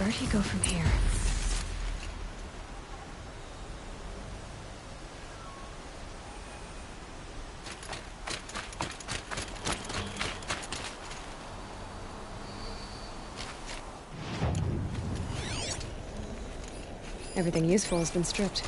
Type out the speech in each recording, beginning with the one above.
Where'd he go from here? Everything useful has been stripped.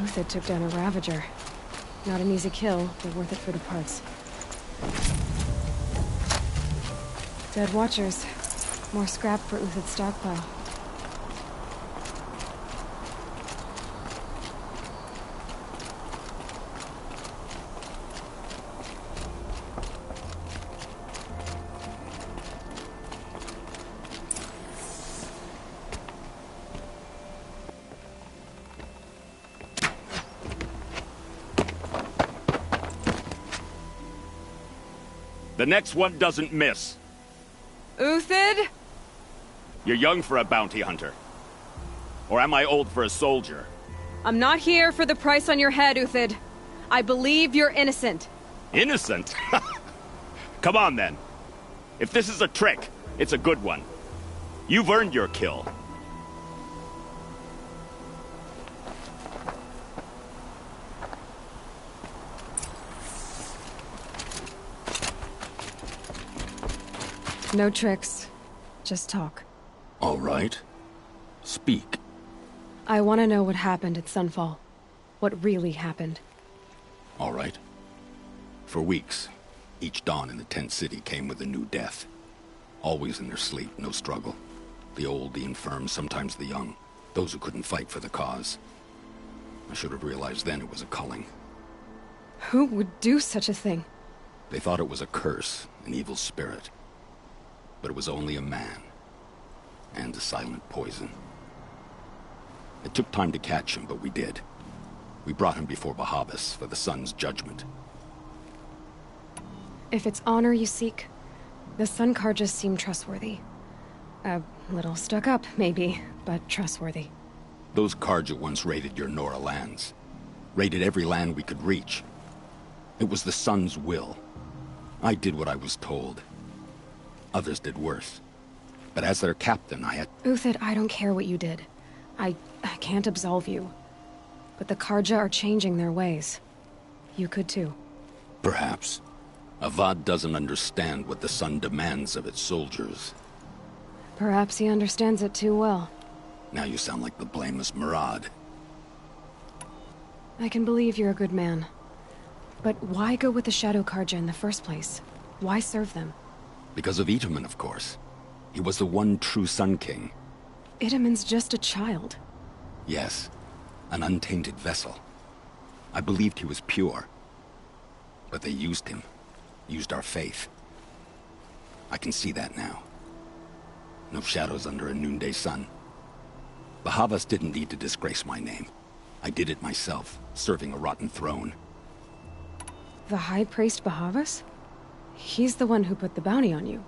Uthid took down a Ravager. Not an easy kill, but worth it for the parts. Dead Watchers. More scrap for Uthid's stockpile. The next one doesn't miss. Uthid? You're young for a bounty hunter. Or am I old for a soldier? I'm not here for the price on your head, Uthid. I believe you're innocent. Innocent? Come on, then. If this is a trick, it's a good one. You've earned your kill. No tricks. Just talk. All right. Speak. I want to know what happened at Sunfall. What really happened. All right. For weeks, each dawn in the tent city came with a new death. Always in their sleep, no struggle. The old, the infirm, sometimes the young. Those who couldn't fight for the cause. I should have realized then it was a culling. Who would do such a thing? They thought it was a curse, an evil spirit. But it was only a man. And a silent poison. It took time to catch him, but we did. We brought him before Bahavas for the sun's judgment. If it's honor you seek, the Sun Karjas seem trustworthy. A little stuck up, maybe, but trustworthy. Those Karja once raided your Nora lands. Raided every land we could reach. It was the Sun's will. I did what I was told. Others did worse. But as their captain, I had... Uthid, I don't care what you did. I can't absolve you. But the Karja are changing their ways. You could too. Perhaps. Avad doesn't understand what the Sun demands of its soldiers. Perhaps he understands it too well. Now you sound like the blameless Murad. I can believe you're a good man. But why go with the Shadow Karja in the first place? Why serve them? Because of Itaman, of course. He was the one true Sun King. Itaman's just a child. Yes. An untainted vessel. I believed he was pure. But they used him. Used our faith. I can see that now. No shadows under a noonday sun. Bahavas didn't need to disgrace my name. I did it myself, serving a rotten throne. The High Priest Bahavas? He's the one who put the bounty on you.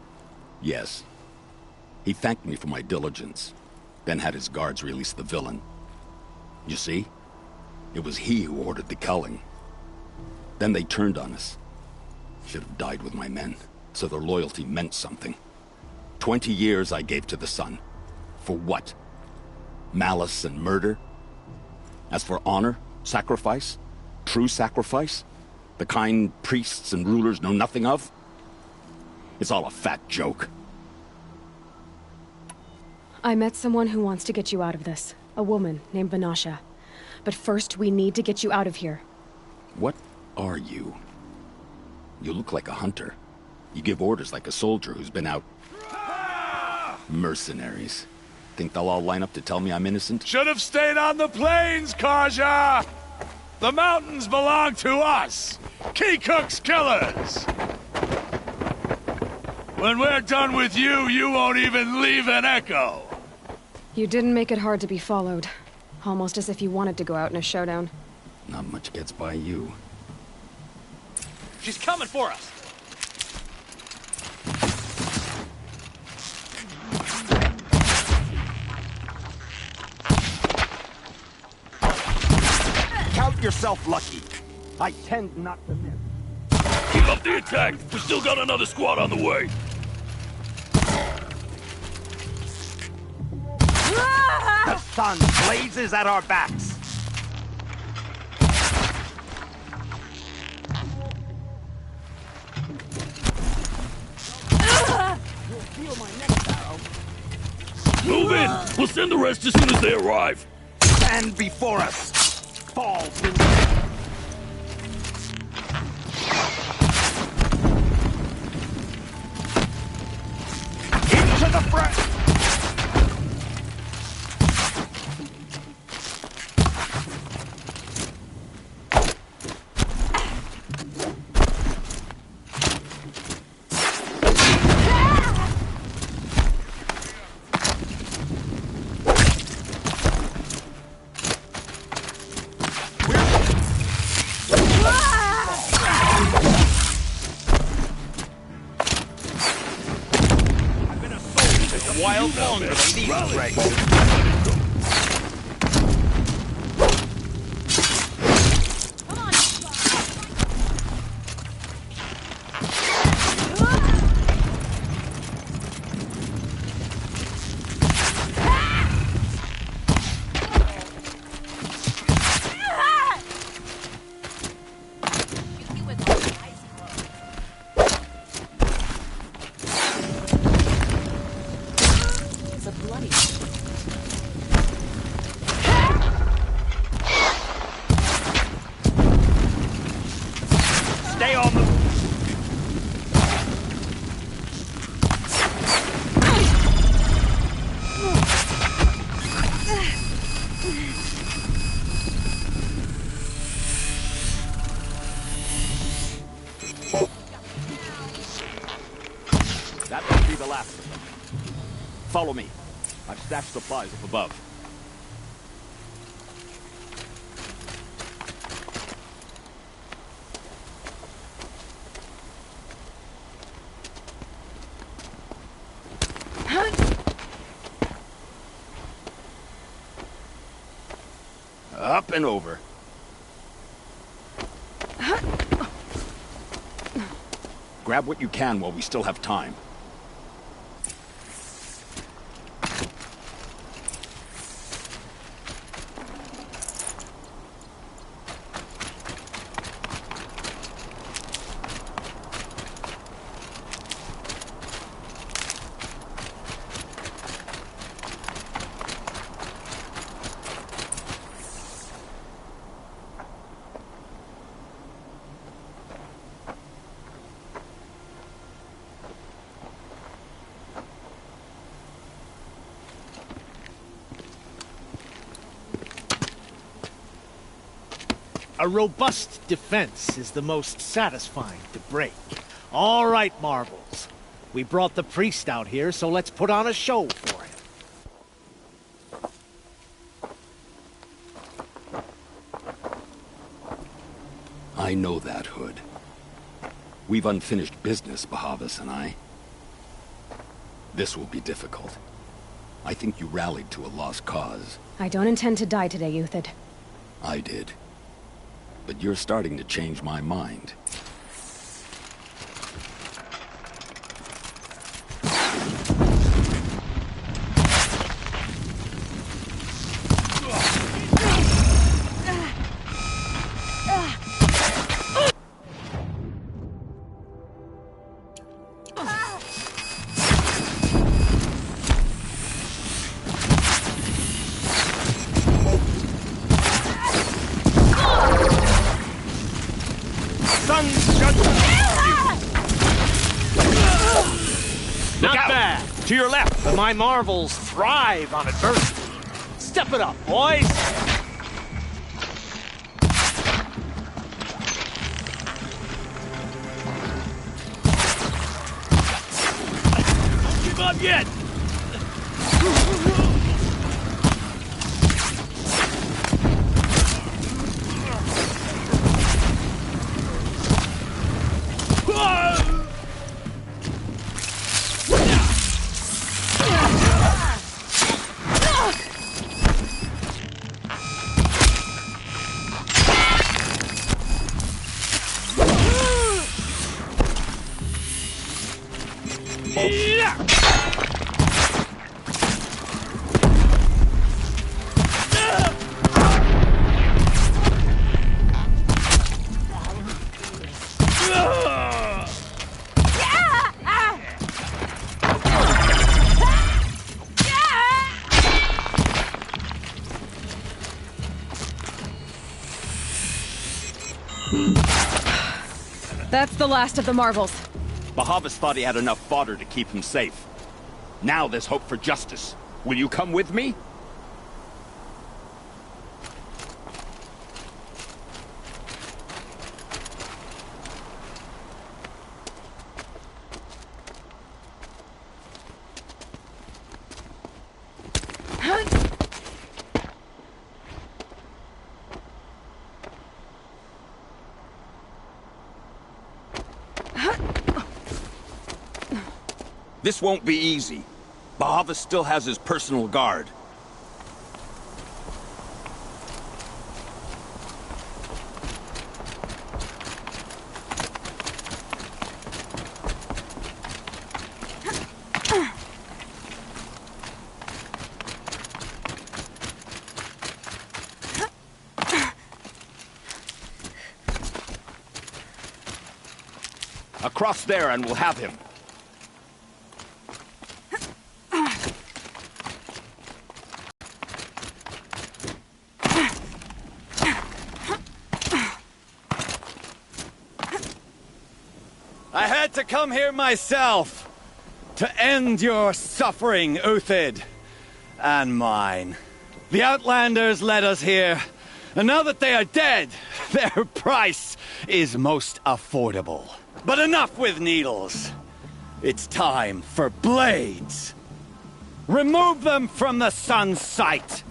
Yes. He thanked me for my diligence, then had his guards release the villain. You see? It was he who ordered the culling. Then they turned on us. Should have died with my men, so their loyalty meant something. 20 years I gave to the Sun. For what? Malice and murder? As for honor, sacrifice, true sacrifice, the kind priests and rulers know nothing of? It's all a fat joke. I met someone who wants to get you out of this. A woman named Vanasha. But first, we need to get you out of here. What are you? You look like a hunter. You give orders like a soldier who's been out... Mercenaries. Think they'll all line up to tell me I'm innocent? Should have stayed on the plains, Kaja! The mountains belong to us! Keecook's killers! When we're done with you, you won't even leave an echo! You didn't make it hard to be followed. Almost as if you wanted to go out in a showdown. Not much gets by you. She's coming for us! Count yourself lucky. I tend not to miss. Keep up the attack! We still got another squad on the way! The sun blazes at our backs. Move in! We'll send the rest as soon as they arrive! Stand before us. Fall beneath. Into the front! While longer than these rags. Stay on the... That must be the last of them. Follow me. I've stashed supplies up above. Up and over. Grab what you can while we still have time. A robust defense is the most satisfying to break. All right, Marvels. We brought the priest out here, so let's put on a show for him. I know that, Hood. We've unfinished business, Bahavas and I. This will be difficult. I think you rallied to a lost cause. I don't intend to die today, Euthid. I did. But you're starting to change my mind. Not bad. To your left! But my marvels thrive on adversity. Step it up, boys! Don't give up yet! That's the last of the marvels. Bahavas thought he had enough fodder to keep him safe. Now there's hope for justice. Will you come with me? This won't be easy. Bahavas still has his personal guard. Across there and we'll have him. I had to come here myself to end your suffering, Uthid, and mine. The Outlanders led us here, and now that they are dead, their price is most affordable. But enough with needles. It's time for blades. Remove them from the sun's sight.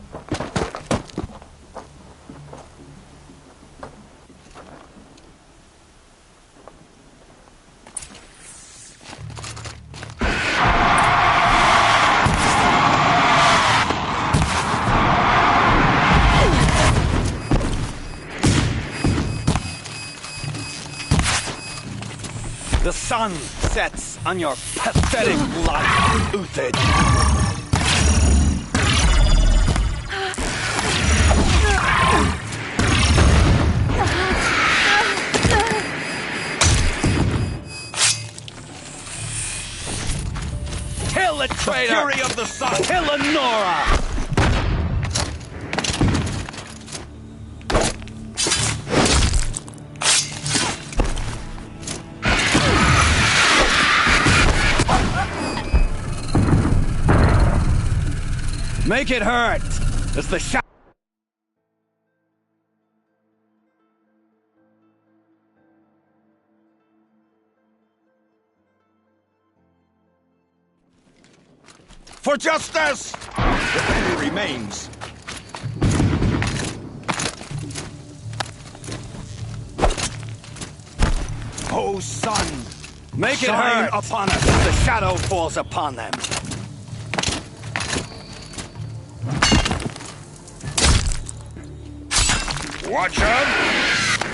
The sun sets on your pathetic life, Uthid. Kill the traitor! The fury of the sun! Kill Lenora! Make it hurt, as the shot. For justice! The enemy remains. Oh, sun, make it Shine hurt upon us. as the shadow falls upon them. Watch out!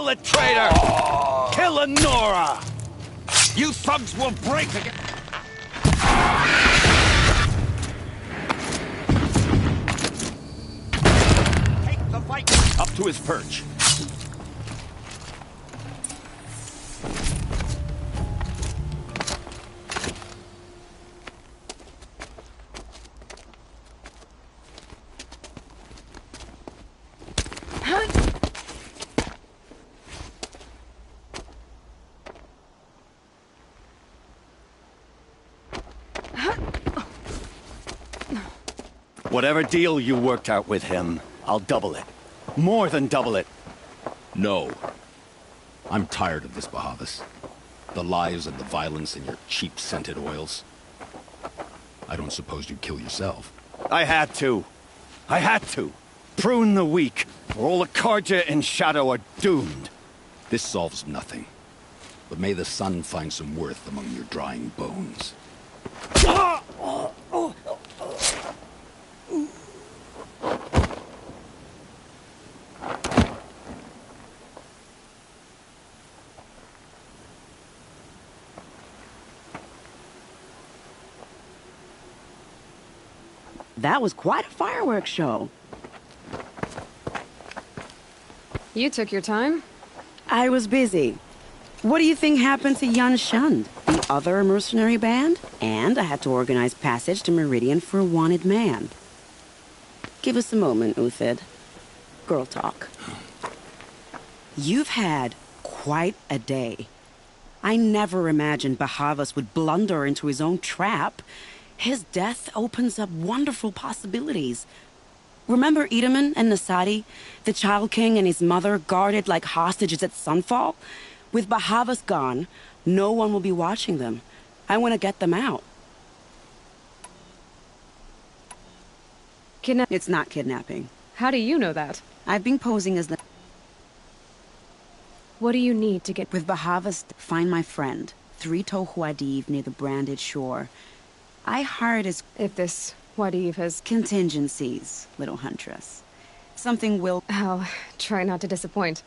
Kill it, traitor! Kill Nora! You thugs will break again! Take the fight! Up to his perch. Whatever deal you worked out with him, I'll double it. More than double it. No. I'm tired of this, Bahavas. The lies and the violence and your cheap scented oils. I don't suppose you'd kill yourself. I had to. I had to. Prune the weak, or all the Karja in Shadow are doomed. This solves nothing. But may the sun find some worth among your drying bones. That was quite a fireworks show. You took your time. I was busy. What do you think happened to Jan Shund, the other mercenary band? And I had to organize passage to Meridian for a wanted man. Give us a moment, Uthid. Girl talk. You've had quite a day. I never imagined Bahavas would blunder into his own trap. His death opens up wonderful possibilities. Remember Edaman and Nasadi, the Child King and his mother guarded like hostages at sunfall? With Bahavas gone, no one will be watching them. I want to get them out. It's not kidnapping. How do you know that? I've been posing as the... What do you need to get... With Bahavas, find my friend, 3 Tohuadiv near the branded shore. I hired his... If this Wadiv has... Contingencies, little huntress. Something will... I'll try not to disappoint.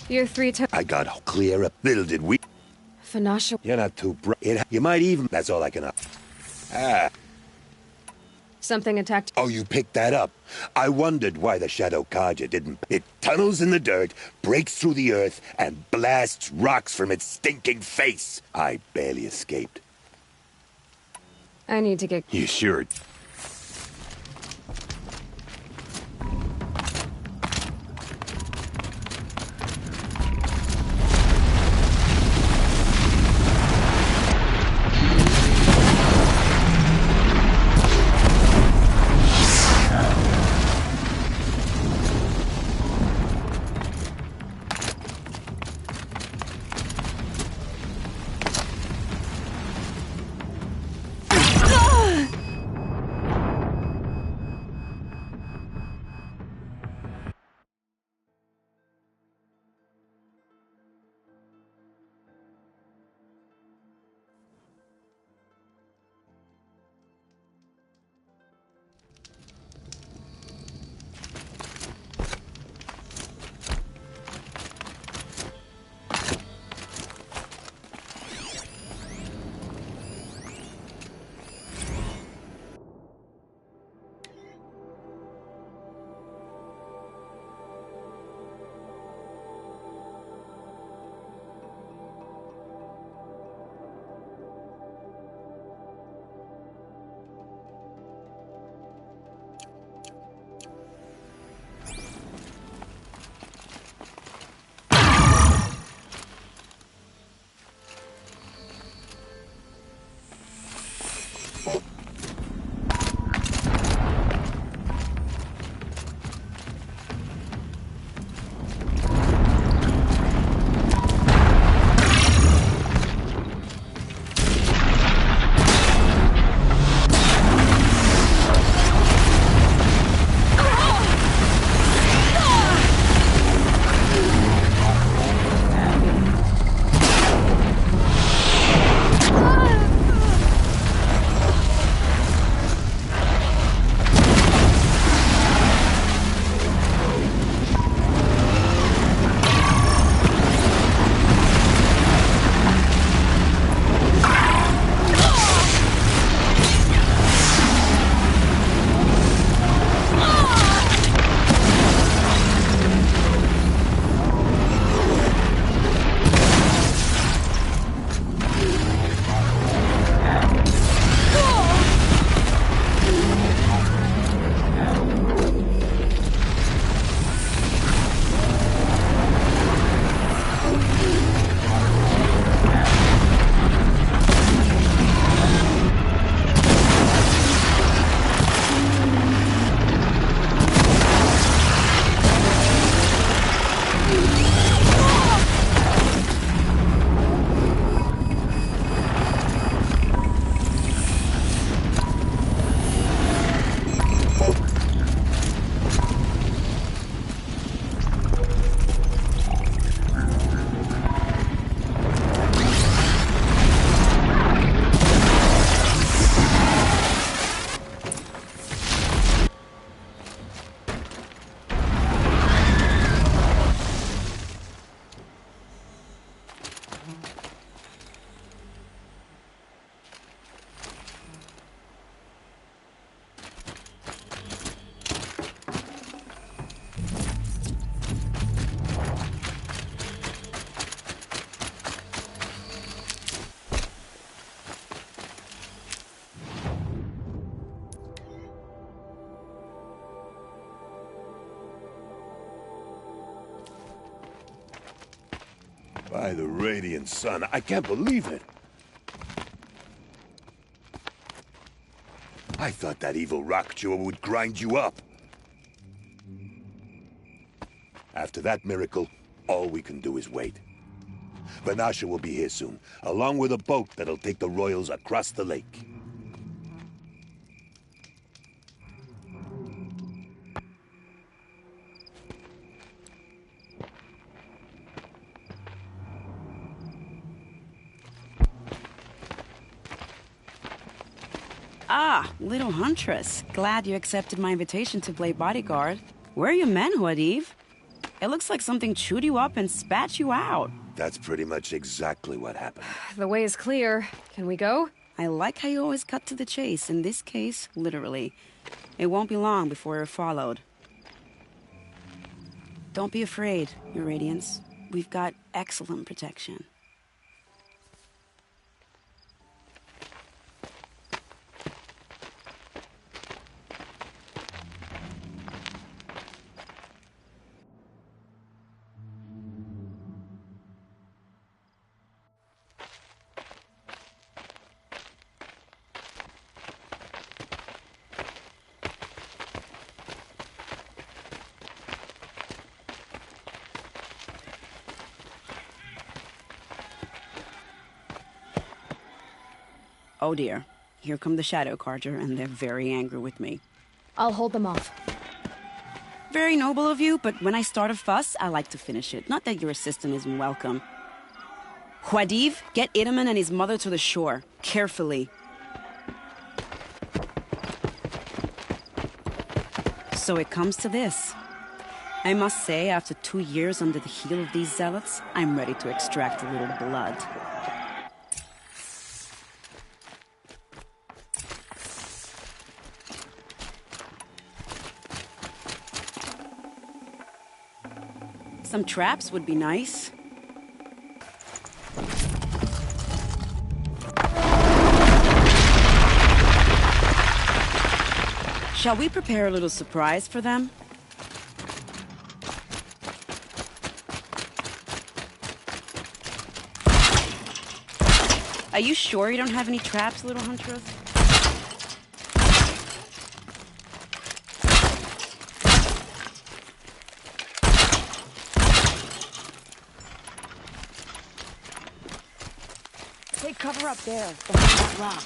You're 3 to... I got clear up. Little did we... Finasha... You're not too You might even... That's all I can... Ah. Something attacked... Oh, you picked that up. I wondered why the Shadow Karja didn't... It tunnels in the dirt, breaks through the earth, and blasts rocks from its stinking face. I barely escaped. I need to get... You sure... By the radiant sun, I can't believe it. I thought that evil rock chewer would grind you up. After that miracle, all we can do is wait. Vanasha will be here soon, along with a boat that'll take the royals across the lake. Ah, little huntress. Glad you accepted my invitation to play bodyguard. Where are your men, Huadiv? It looks like something chewed you up and spat you out. That's pretty much exactly what happened. The way is clear. Can we go? I like how you always cut to the chase. In this case, literally. It won't be long before you're followed. Don't be afraid, Your Radiance. We've got excellent protection. Oh dear, here come the Shadow Carja, and they're very angry with me. I'll hold them off. Very noble of you, but when I start a fuss, I like to finish it. Not that your assistant isn't welcome. Huadiv, get Itaman and his mother to the shore. Carefully. So it comes to this. I must say, after 2 years under the heel of these zealots, I'm ready to extract a little blood. Some traps would be nice. Shall we prepare a little surprise for them? Are you sure you don't have any traps, little huntress? Take cover up there, behind that rock.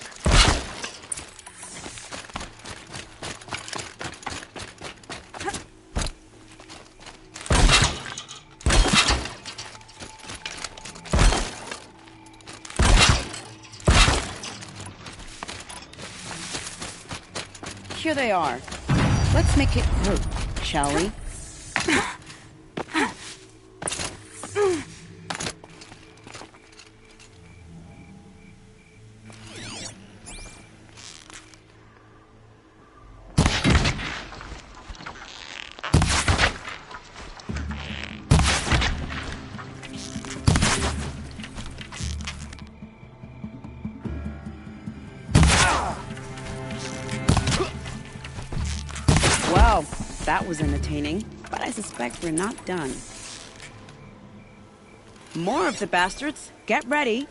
Here they are. Let's make it group, shall we? Well, that was entertaining, but I suspect we're not done. More of the bastards. Get ready.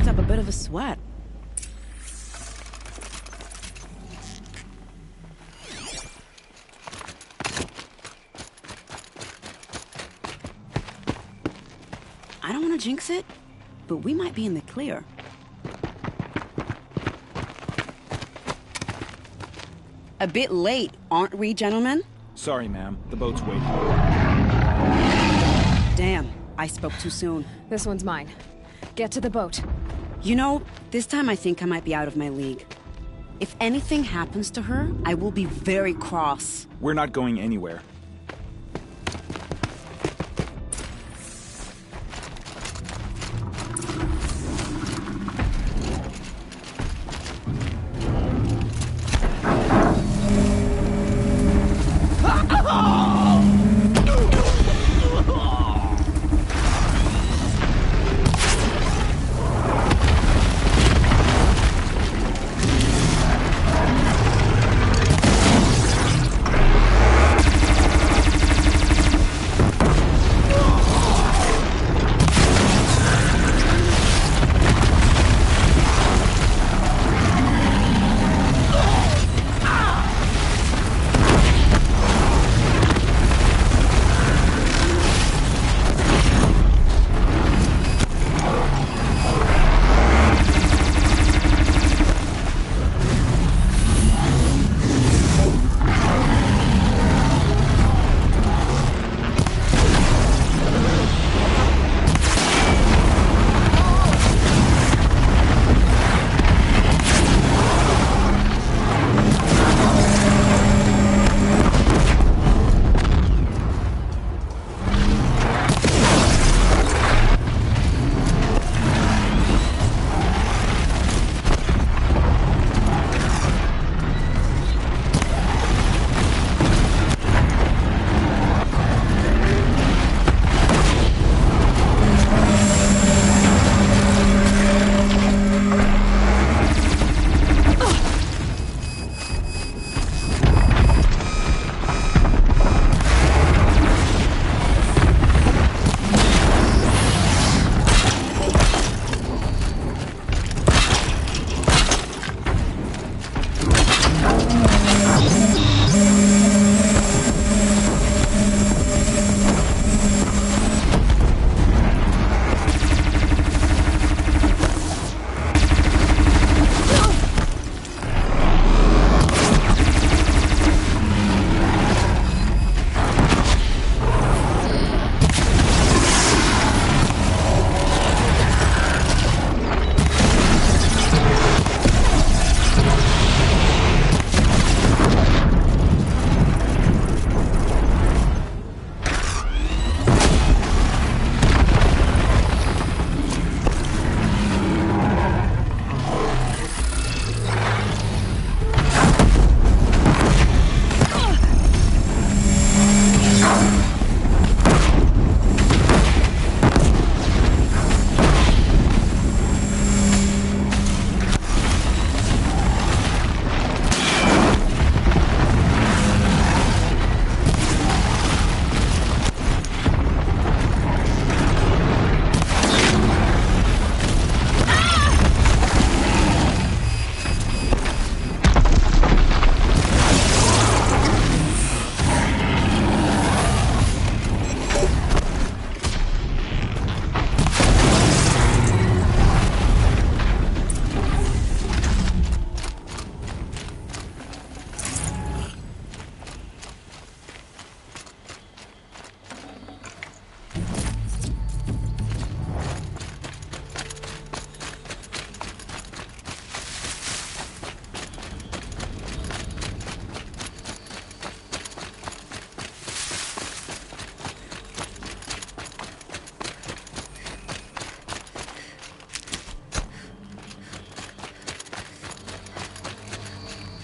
Up a bit of a sweat. I don't want to jinx it, but we might be in the clear. A bit late, aren't we, gentlemen? Sorry, ma'am. The boat's waiting. Damn, I spoke too soon. This one's mine. Get to the boat. You know, this time I think I might be out of my league. If anything happens to her, I will be very cross. We're not going anywhere.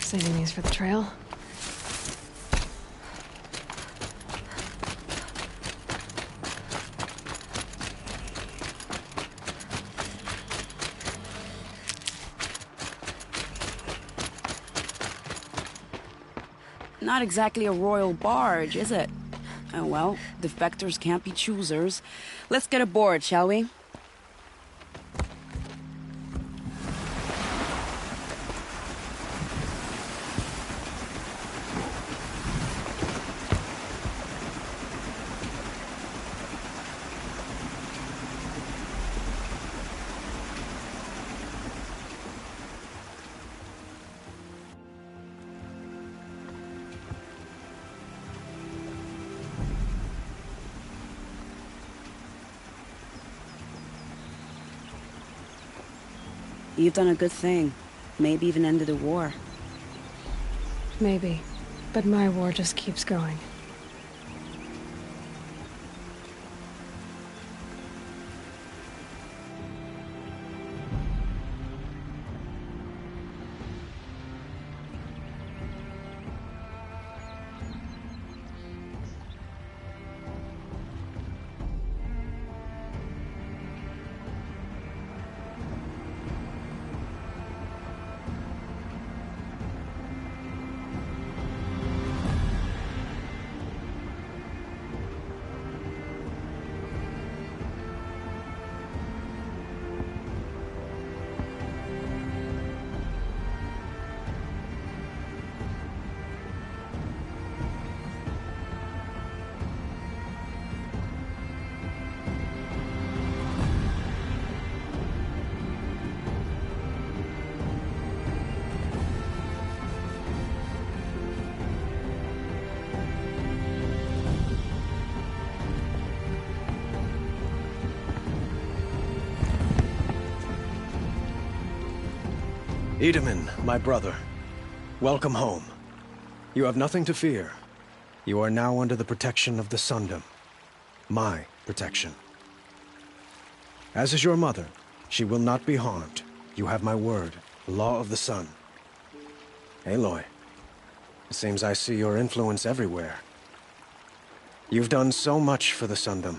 Saving these for the trail. Not exactly a royal barge, is it? Oh well, defectors can't be choosers. Let's get aboard, shall we? You've done a good thing. Maybe even ended a war. Maybe. But my war just keeps going. Edaman, my brother, welcome home. You have nothing to fear. You are now under the protection of the Sundom. My protection. As is your mother, she will not be harmed. You have my word, the law of the sun. Aloy, it seems I see your influence everywhere. You've done so much for the Sundom,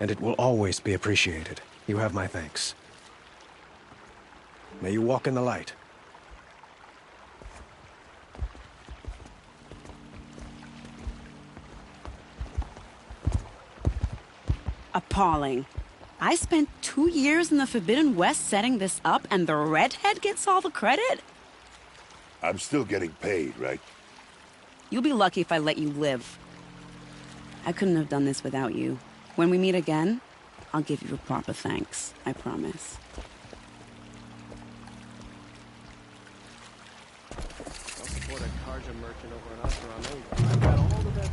and it will always be appreciated. You have my thanks. May you walk in the light. Appalling. I spent 2 years in the Forbidden West setting this up, and the redhead gets all the credit? I'm still getting paid, right? You'll be lucky if I let you live. I couldn't have done this without you. When we meet again, I'll give you a proper thanks. I promise. I'll support a Karja merchant over an Oseram. I've got all the best.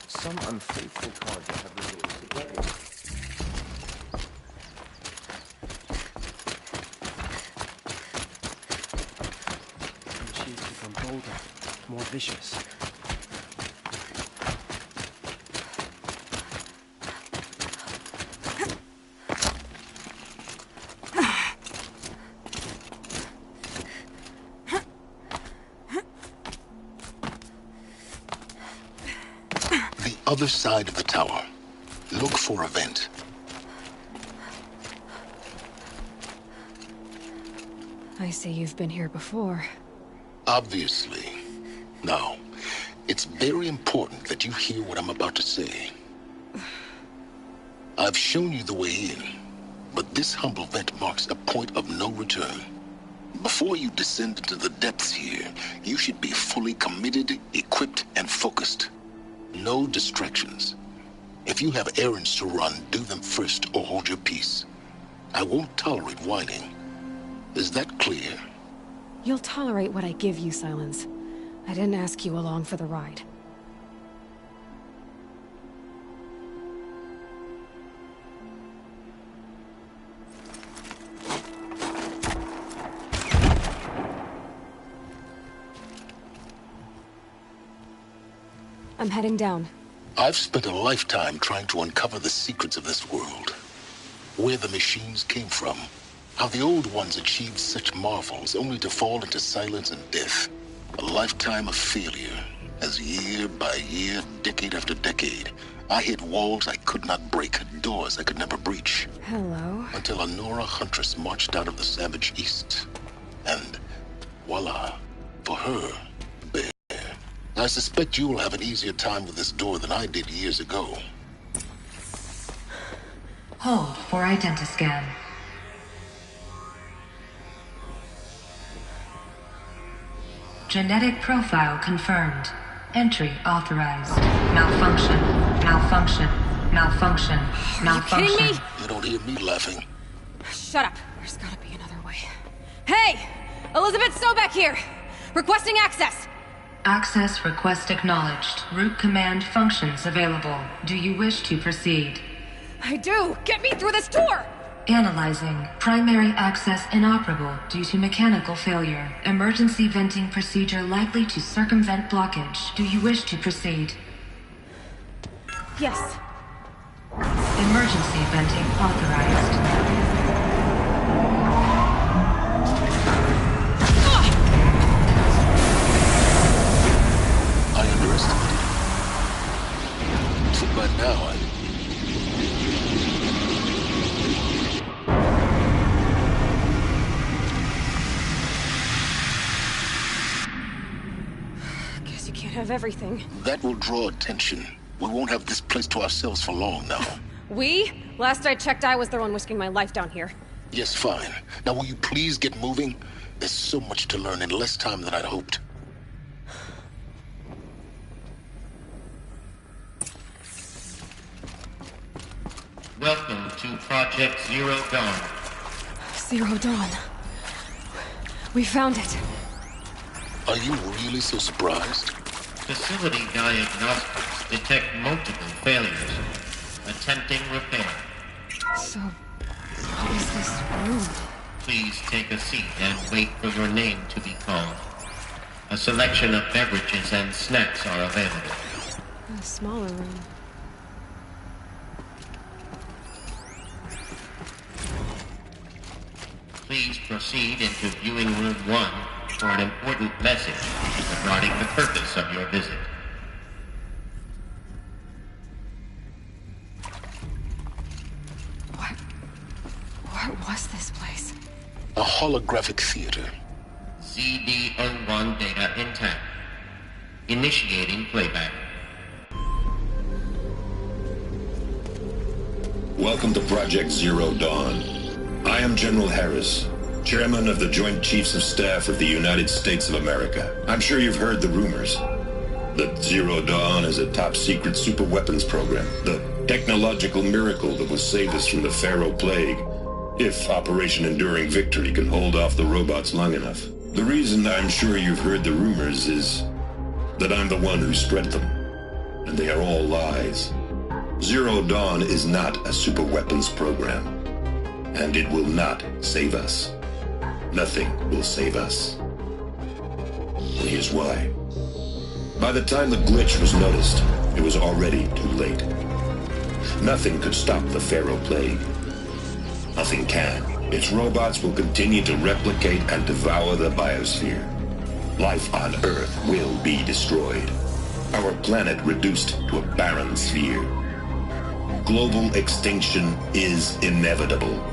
Some unfaithful Karja have resorted to wedding. And she's become bolder, more vicious. Other side of the tower. Look for a vent. I see you've been here before. Obviously. Now, it's very important that you hear what I'm about to say. I've shown you the way in, but this humble vent marks a point of no return. Before you descend into the depths here, you should be fully committed, equipped, and focused. No distractions. If you have errands to run, do them first or hold your peace. I won't tolerate whining. Is that clear? You'll tolerate what I give you, Silence. I didn't ask you along for the ride. I'm heading down. I've spent a lifetime trying to uncover the secrets of this world. Where the machines came from. How the old ones achieved such marvels only to fall into silence and death. A lifetime of failure. As year by year, decade after decade, I hit walls I could not break, doors I could never breach. Hello? Until a Nora huntress marched out of the savage east. And voila, for her, bear. I suspect you will have an easier time with this door than I did years ago. Hold for identiscan. Genetic profile confirmed. Entry authorized. Malfunction. Malfunction. Malfunction. Malfunction. Are you kidding me? You don't hear me laughing. Shut up. There's gotta be another way. Hey! Elizabeth Sobeck here! Requesting access! Access request acknowledged. Root command functions available. Do you wish to proceed? I do! Get me through this door! Analyzing. Primary access inoperable due to mechanical failure. Emergency venting procedure likely to circumvent blockage. Do you wish to proceed? Yes. Emergency venting authorized. I underestimated. So by now, Guess you can't have everything. That will draw attention. We won't have this place to ourselves for long now. We? Last I checked, I was the one risking my life down here. Yes, fine. Now will you please get moving? There's so much to learn in less time than I'd hoped. Welcome to Project Zero Dawn. Zero Dawn. We found it. Are you really so surprised? Facility diagnostics detect multiple failures. Attempting repair. So, what is this room? Please take a seat and wait for your name to be called. A selection of beverages and snacks are available. A smaller room. Please proceed into viewing room 1 for an important message regarding the purpose of your visit. What was this place? A holographic theater. CD01 data intact. Initiating playback. Welcome to Project Zero Dawn. I am General Harris, Chairman of the Joint Chiefs of Staff of the United States of America. I'm sure you've heard the rumors. That Zero Dawn is a top-secret superweapons program. The technological miracle that will save us from the Pharaoh Plague, if Operation Enduring Victory can hold off the robots long enough. The reason I'm sure you've heard the rumors is that I'm the one who spread them. And they are all lies. Zero Dawn is not a superweapons program. And it will not save us. Nothing will save us. And here's why. By the time the glitch was noticed, it was already too late. Nothing could stop the Pharaoh Plague. Nothing can. Its robots will continue to replicate and devour the biosphere. Life on Earth will be destroyed. Our planet reduced to a barren sphere. Global extinction is inevitable.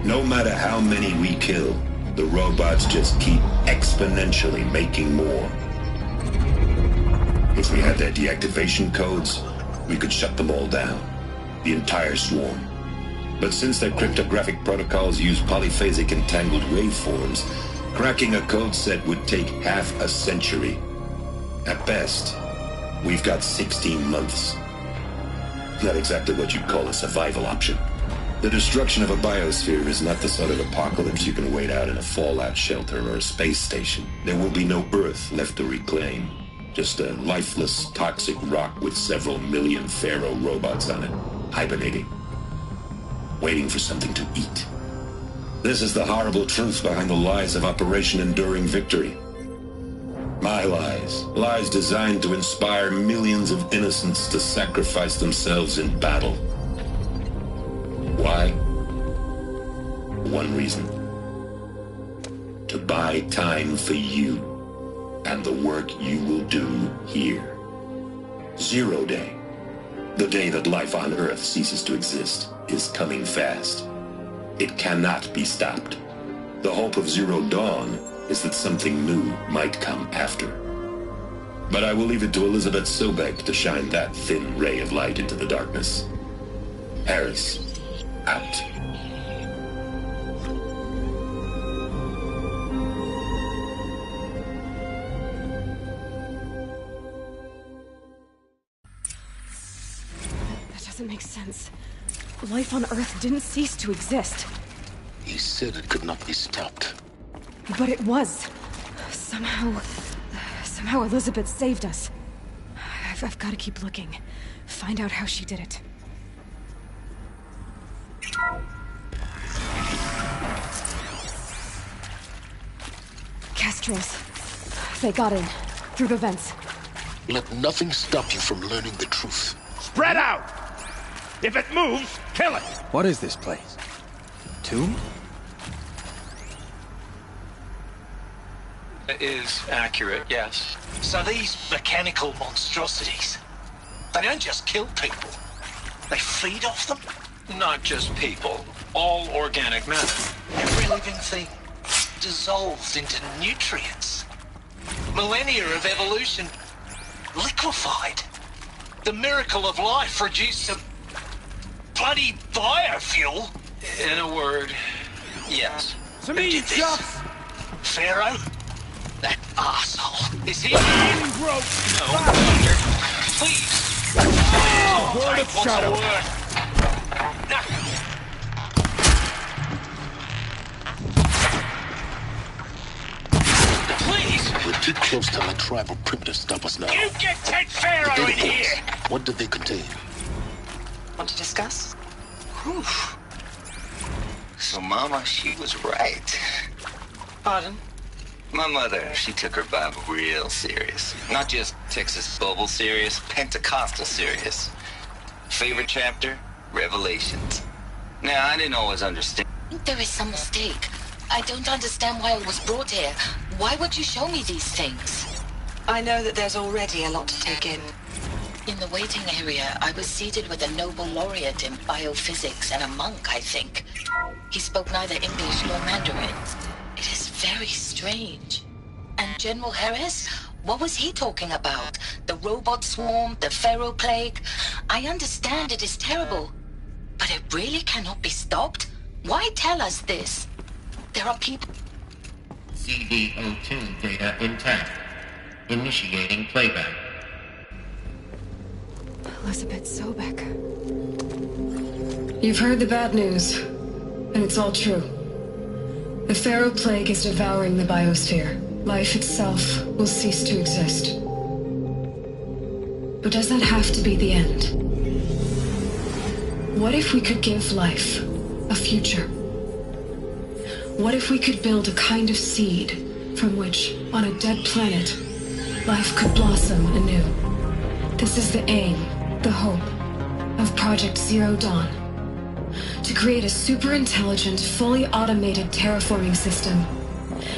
No matter how many we kill, the robots just keep exponentially making more. If we had their deactivation codes, we could shut them all down. The entire swarm. But since their cryptographic protocols use polyphasic entangled waveforms, cracking a code set would take half a century. At best, we've got 16 months. Not exactly what you'd call a survival option. The destruction of a biosphere is not the sort of apocalypse you can wait out in a fallout shelter or a space station. There will be no Earth left to reclaim. Just a lifeless, toxic rock with several million Pharaoh robots on it, hibernating, waiting for something to eat. This is the horrible truth behind the lies of Operation Enduring Victory. My lies. Lies designed to inspire millions of innocents to sacrifice themselves in battle. Why? One reason. To buy time for you and the work you will do here. 0 Day, the day that life on Earth ceases to exist, is coming fast. It cannot be stopped. The hope of Zero Dawn is that something new might come after. But I will leave it to Elizabeth Sobek to shine that thin ray of light into the darkness. Harris, out. That doesn't make sense. Life on Earth didn't cease to exist. He said it could not be stopped. But it was. Somehow Elizabeth saved us. I've got to keep looking. Find out how she did it. Kestrels. They got in. Through the vents. Let nothing stop you from learning the truth. Spread out! If it moves, kill it! What is this place? Tomb? It is accurate, yes. So these mechanical monstrosities, they don't just kill people. They feed off them? Not just people. All organic matter. Every living thing dissolved into nutrients. Millennia of evolution liquefied. The miracle of life reduced to bloody biofuel. In a word, yes. Who did this? Pharaoh? That arsehole. Is he? No, Doctor. Please. Word of shadow. Please. We're too close to let tribal primitives stop us now. You get Ted Pharaoh in here. What did they contain? Want to discuss? Whew. So Mama, she was right. Pardon? My mother, she took her Bible real serious. Not just Texas Bible serious, Pentecostal serious. Favorite chapter? Revelations. Now, I didn't always understand. There is some mistake. I don't understand why I was brought here. Why would you show me these things? I know that there's already a lot to take in. In the waiting area, I was seated with a Nobel laureate in biophysics and a monk, I think. He spoke neither English nor Mandarin. It is very strange. And General Harris? What was he talking about? The robot swarm, the Pharaoh plague? I understand it is terrible. But it really cannot be stopped? Why tell us this? There are people... CD02 data intact. Initiating playback. Elizabeth Sobek. You've heard the bad news, and it's all true. The Pharaoh plague is devouring the biosphere. Life itself will cease to exist. But does that have to be the end? What if we could give life a future? What if we could build a kind of seed from which, on a dead planet, life could blossom anew? This is the aim, the hope, of Project Zero Dawn. To create a super-intelligent, fully automated terraforming system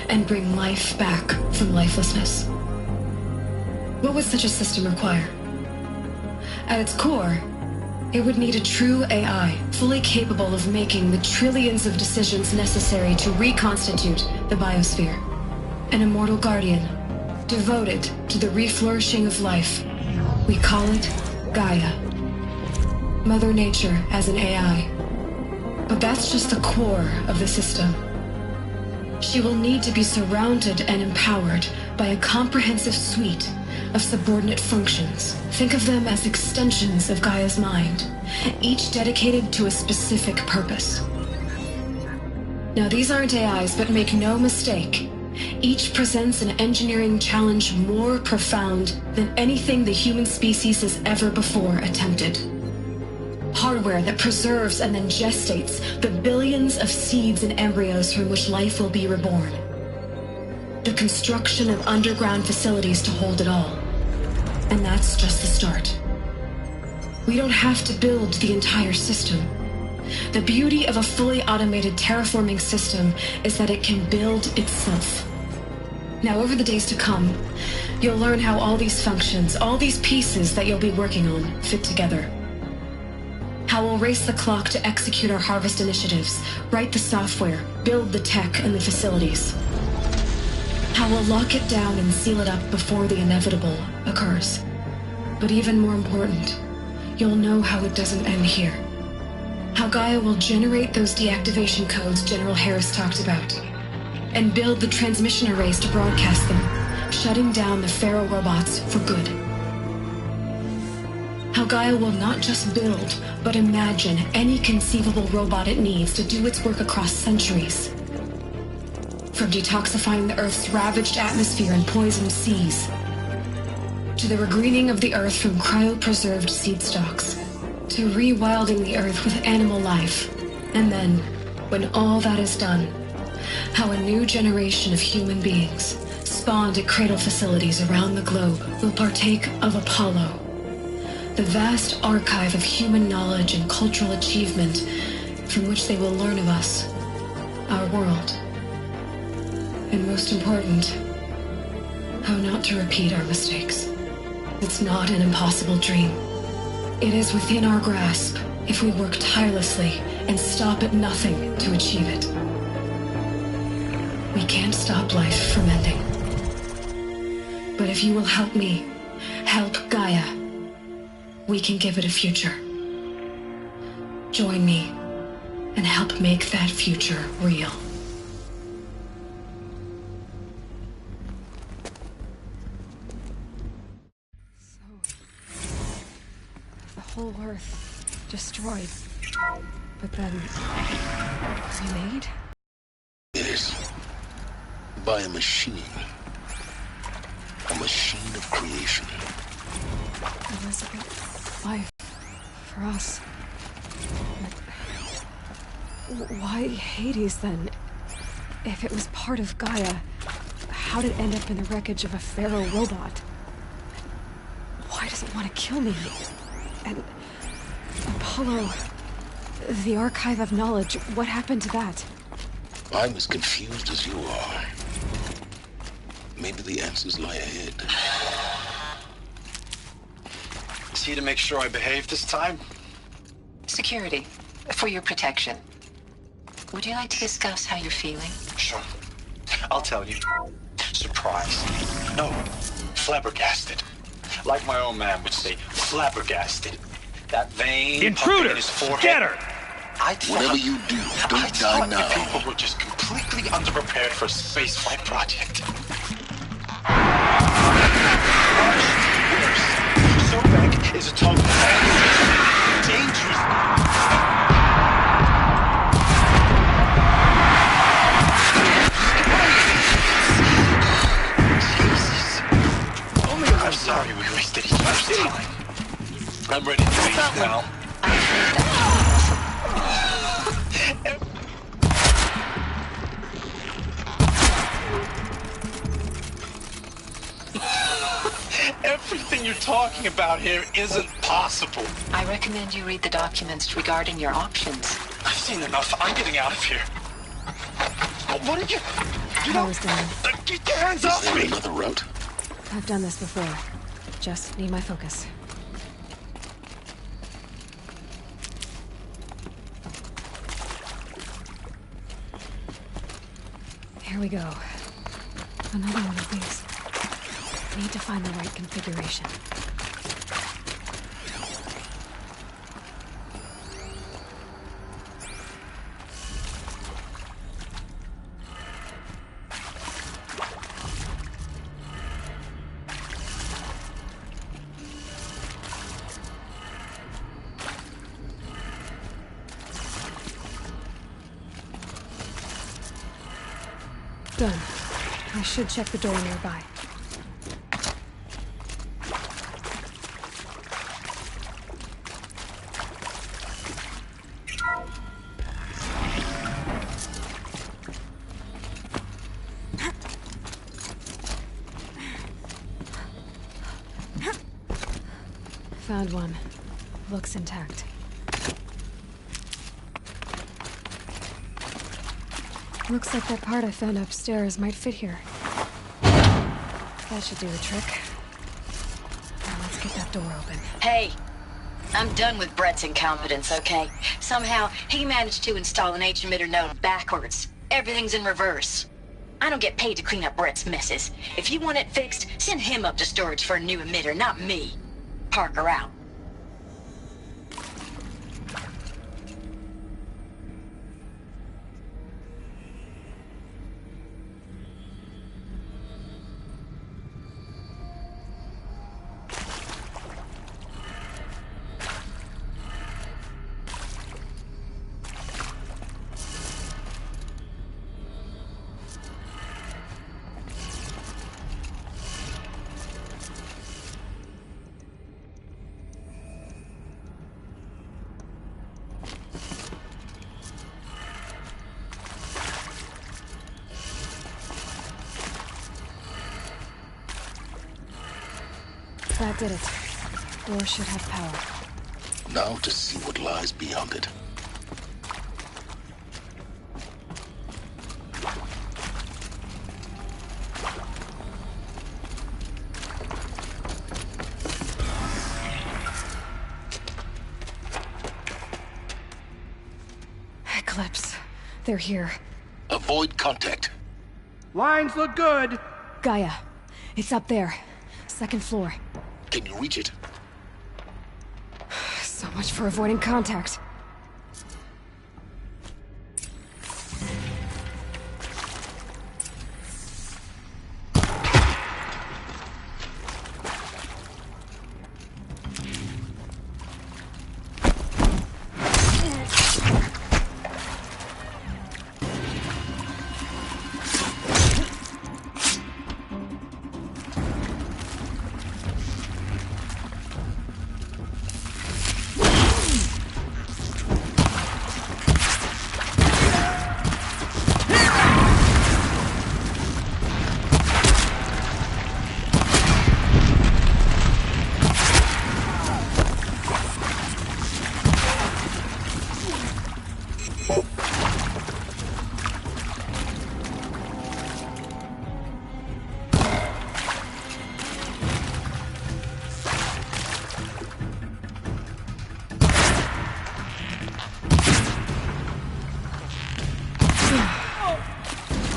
and bring life back from lifelessness. What would such a system require? At its core, it would need a true AI, fully capable of making the trillions of decisions necessary to reconstitute the biosphere. An immortal guardian, devoted to the reflourishing of life. We call it Gaia. Mother Nature as an AI. But that's just the core of the system. She will need to be surrounded and empowered by a comprehensive suite of subordinate functions. Think of them as extensions of Gaia's mind, each dedicated to a specific purpose. Now, these aren't AIs, but make no mistake, each presents an engineering challenge more profound than anything the human species has ever before attempted. Hardware that preserves and then gestates the billions of seeds and embryos from which life will be reborn. The construction of underground facilities to hold it all. And that's just the start. We don't have to build the entire system. The beauty of a fully automated terraforming system is that it can build itself. Now, over the days to come, you'll learn how all these functions, all these pieces that you'll be working on, fit together. How we'll race the clock to execute our harvest initiatives, write the software, build the tech and the facilities. How we'll lock it down and seal it up before the inevitable occurs. But even more important, you'll know how it doesn't end here. How Gaia will generate those deactivation codes General Harris talked about, and build the transmission arrays to broadcast them, shutting down the Pharaoh robots for good. How Gaia will not just build, but imagine any conceivable robot it needs to do its work across centuries. From detoxifying the Earth's ravaged atmosphere and poisoned seas, to the regreening of the Earth from cryopreserved seed stalks, to rewilding the Earth with animal life. And then, when all that is done, how a new generation of human beings, spawned at cradle facilities around the globe, will partake of Apollo, the vast archive of human knowledge and cultural achievement from which they will learn of us, our world. And most important, how not to repeat our mistakes. It's not an impossible dream. It is within our grasp if we work tirelessly and stop at nothing to achieve it. We can't stop life from ending. But if you will help me, help Gaia, we can give it a future. Join me and help make that future real. The whole Earth destroyed, but then remade? Yes. By a machine. A machine of creation. Elizabeth, life for us. But why Hades then? If it was part of Gaia, how did it end up in the wreckage of a Pharaoh robot? Why does it want to kill me? And Apollo, the archive of knowledge, what happened to that? I'm as confused as you are. Maybe the answers lie ahead. Is he to make sure I behave this time? Security, for your protection. Would you like to discuss how you're feeling? Sure. I'll tell you. Surprised. No, flabbergasted. Like my old man would say, flabbergasted. That vein Intruder! in his forehead. Get her! Whatever you do, don't die now. People were just completely underprepared for a spaceflight project. Sobek is a total dangerous. Jesus. I'm sorry we wasted each other's time. I'm ready to leave now. Everything you're talking about here isn't possible. I recommend you read the documents regarding your options. I've seen enough. I'm getting out of here. What are you... Power's down. Get your hands off me! Another route? I've done this before. Just need my focus. Here we go. Another one of these. Need to find the right configuration. Done. I should check the door nearby. Found one. Looks intact. Looks like that part I found upstairs might fit here. That should do the trick. Now let's get that door open. Hey, I'm done with Brett's incompetence, okay? Somehow, he managed to install an H-emitter node backwards. Everything's in reverse. I don't get paid to clean up Brett's messes. If you want it fixed, send him up to storage for a new emitter, not me. Parker out. That did it. Door should have power. Now to see what lies beyond it. Eclipse. They're here. Avoid contact. Lines look good. Gaia. It's up there. Second floor. Can you reach it? So much for avoiding contact.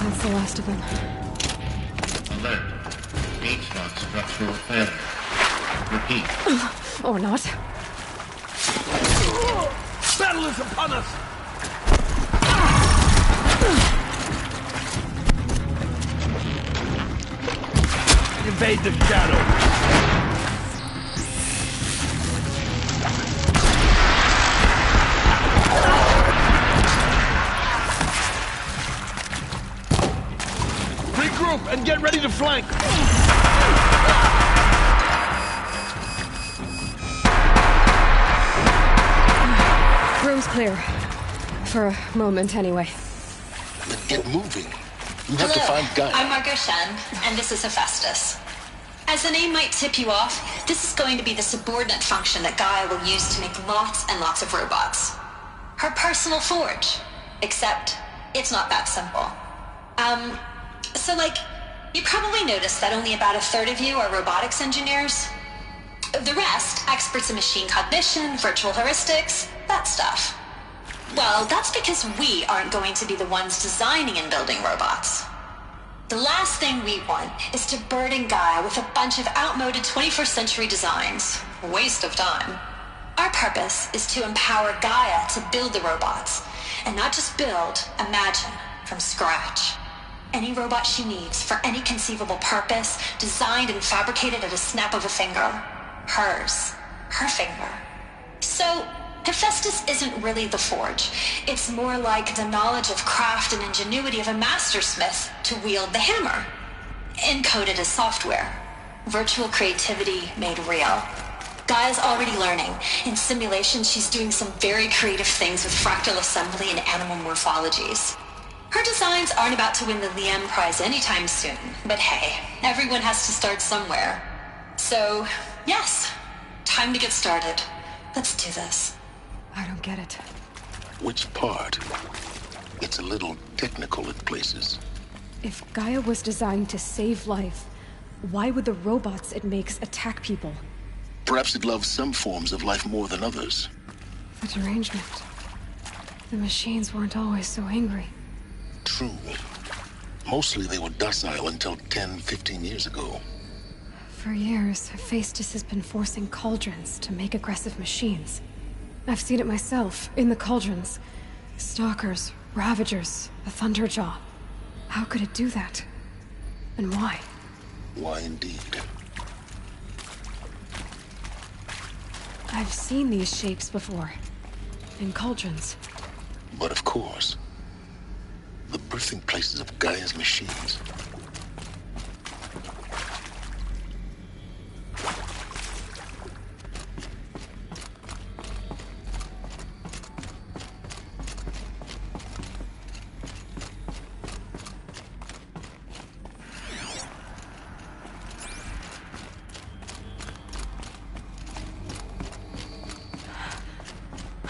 That's the last of them. Alert. H-lock structural failure. Repeat. Or not. Battle is upon us! Invade the shadow! Regroup and get ready to flank! Room's clear. For a moment, anyway. Then get moving. You have to find Gaia. I'm Margot Shen, and this is Hephaestus. As the name might tip you off, this is going to be the subordinate function that Gaia will use to make lots and lots of robots. Her personal forge. Except, it's not that simple. So you probably noticed that only about a third of you are robotics engineers. The rest, experts in machine cognition, virtual heuristics, that stuff. Well, that's because we aren't going to be the ones designing and building robots. The last thing we want is to burden Gaia with a bunch of outmoded 21st century designs. Waste of time. Our purpose is to empower Gaia to build the robots, and not just build, imagine, from scratch. Any robot she needs for any conceivable purpose, designed and fabricated at a snap of a finger. Hers. Her finger. So, Hephaestus isn't really the forge. It's more like the knowledge of craft and ingenuity of a mastersmith to wield the hammer. Encoded as software. Virtual creativity made real. Gaia's already learning. In simulation, she's doing some very creative things with fractal assembly and animal morphologies. Her designs aren't about to win the Liam Prize anytime soon, but hey, everyone has to start somewhere. So, yes, time to get started. Let's do this. I don't get it. Which part? It's a little technical at places. If Gaia was designed to save life, why would the robots it makes attack people? Perhaps it loves some forms of life more than others. The derangement. The machines weren't always so angry. True. Mostly they were docile until 10, 15 years ago. For years, Hephaestus has been forcing cauldrons to make aggressive machines. I've seen it myself, in the cauldrons. Stalkers, Ravagers, the Thunderjaw. How could it do that? And why? Why indeed? I've seen these shapes before. In cauldrons. But of course, the birthing places of Gaia's machines.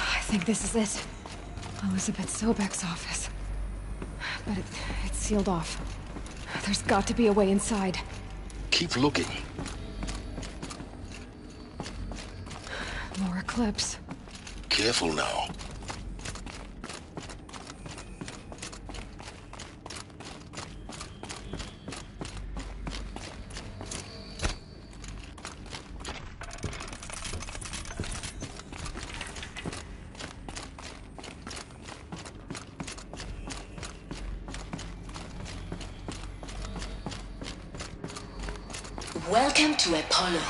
I think this is it. Elizabeth Sobek's office. But it's sealed off. There's got to be a way inside. Keep looking. More Eclipse. Careful now. Welcome to Apollo,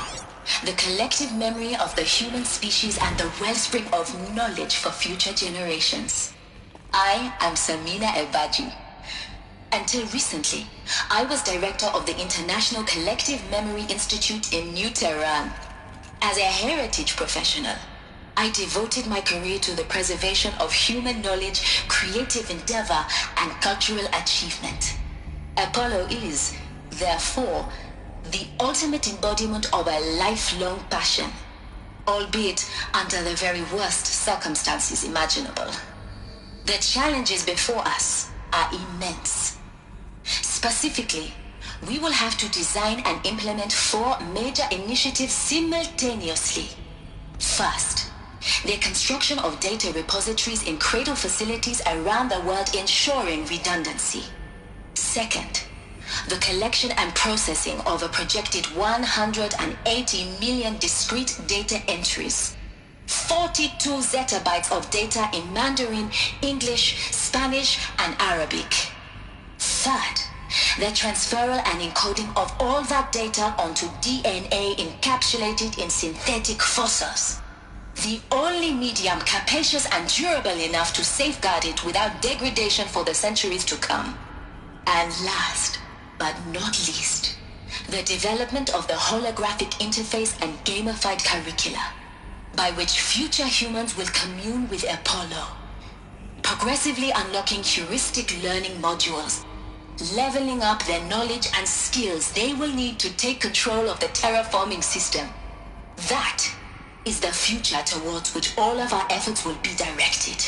the collective memory of the human species and the wellspring of knowledge for future generations. I am Samina Elbaji. Until recently, I was director of the International Collective Memory Institute in New Tehran. As a heritage professional, I devoted my career to the preservation of human knowledge, creative endeavor, and cultural achievement. Apollo is, therefore, the ultimate embodiment of a lifelong passion, albeit under the very worst circumstances imaginable. The challenges before us are immense. Specifically, we will have to design and implement 4 major initiatives simultaneously. First, the construction of data repositories in cradle facilities around the world, ensuring redundancy. Second, the collection and processing of a projected 180 million discrete data entries. 42 zettabytes of data in Mandarin, English, Spanish, and Arabic. Third, the transferal and encoding of all that data onto DNA encapsulated in synthetic fossils. The only medium capacious and durable enough to safeguard it without degradation for the centuries to come. And last, but not least, the development of the holographic interface and gamified curricula, by which future humans will commune with Apollo, progressively unlocking heuristic learning modules, leveling up their knowledge and skills they will need to take control of the terraforming system. That is the future towards which all of our efforts will be directed.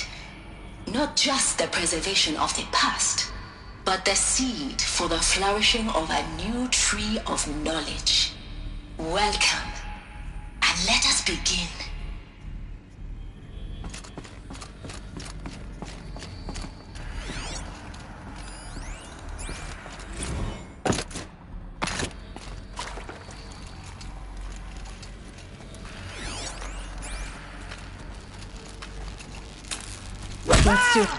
Not just the preservation of the past, but the seed for the flourishing of a new tree of knowledge. Welcome, and let us begin. Let's do it.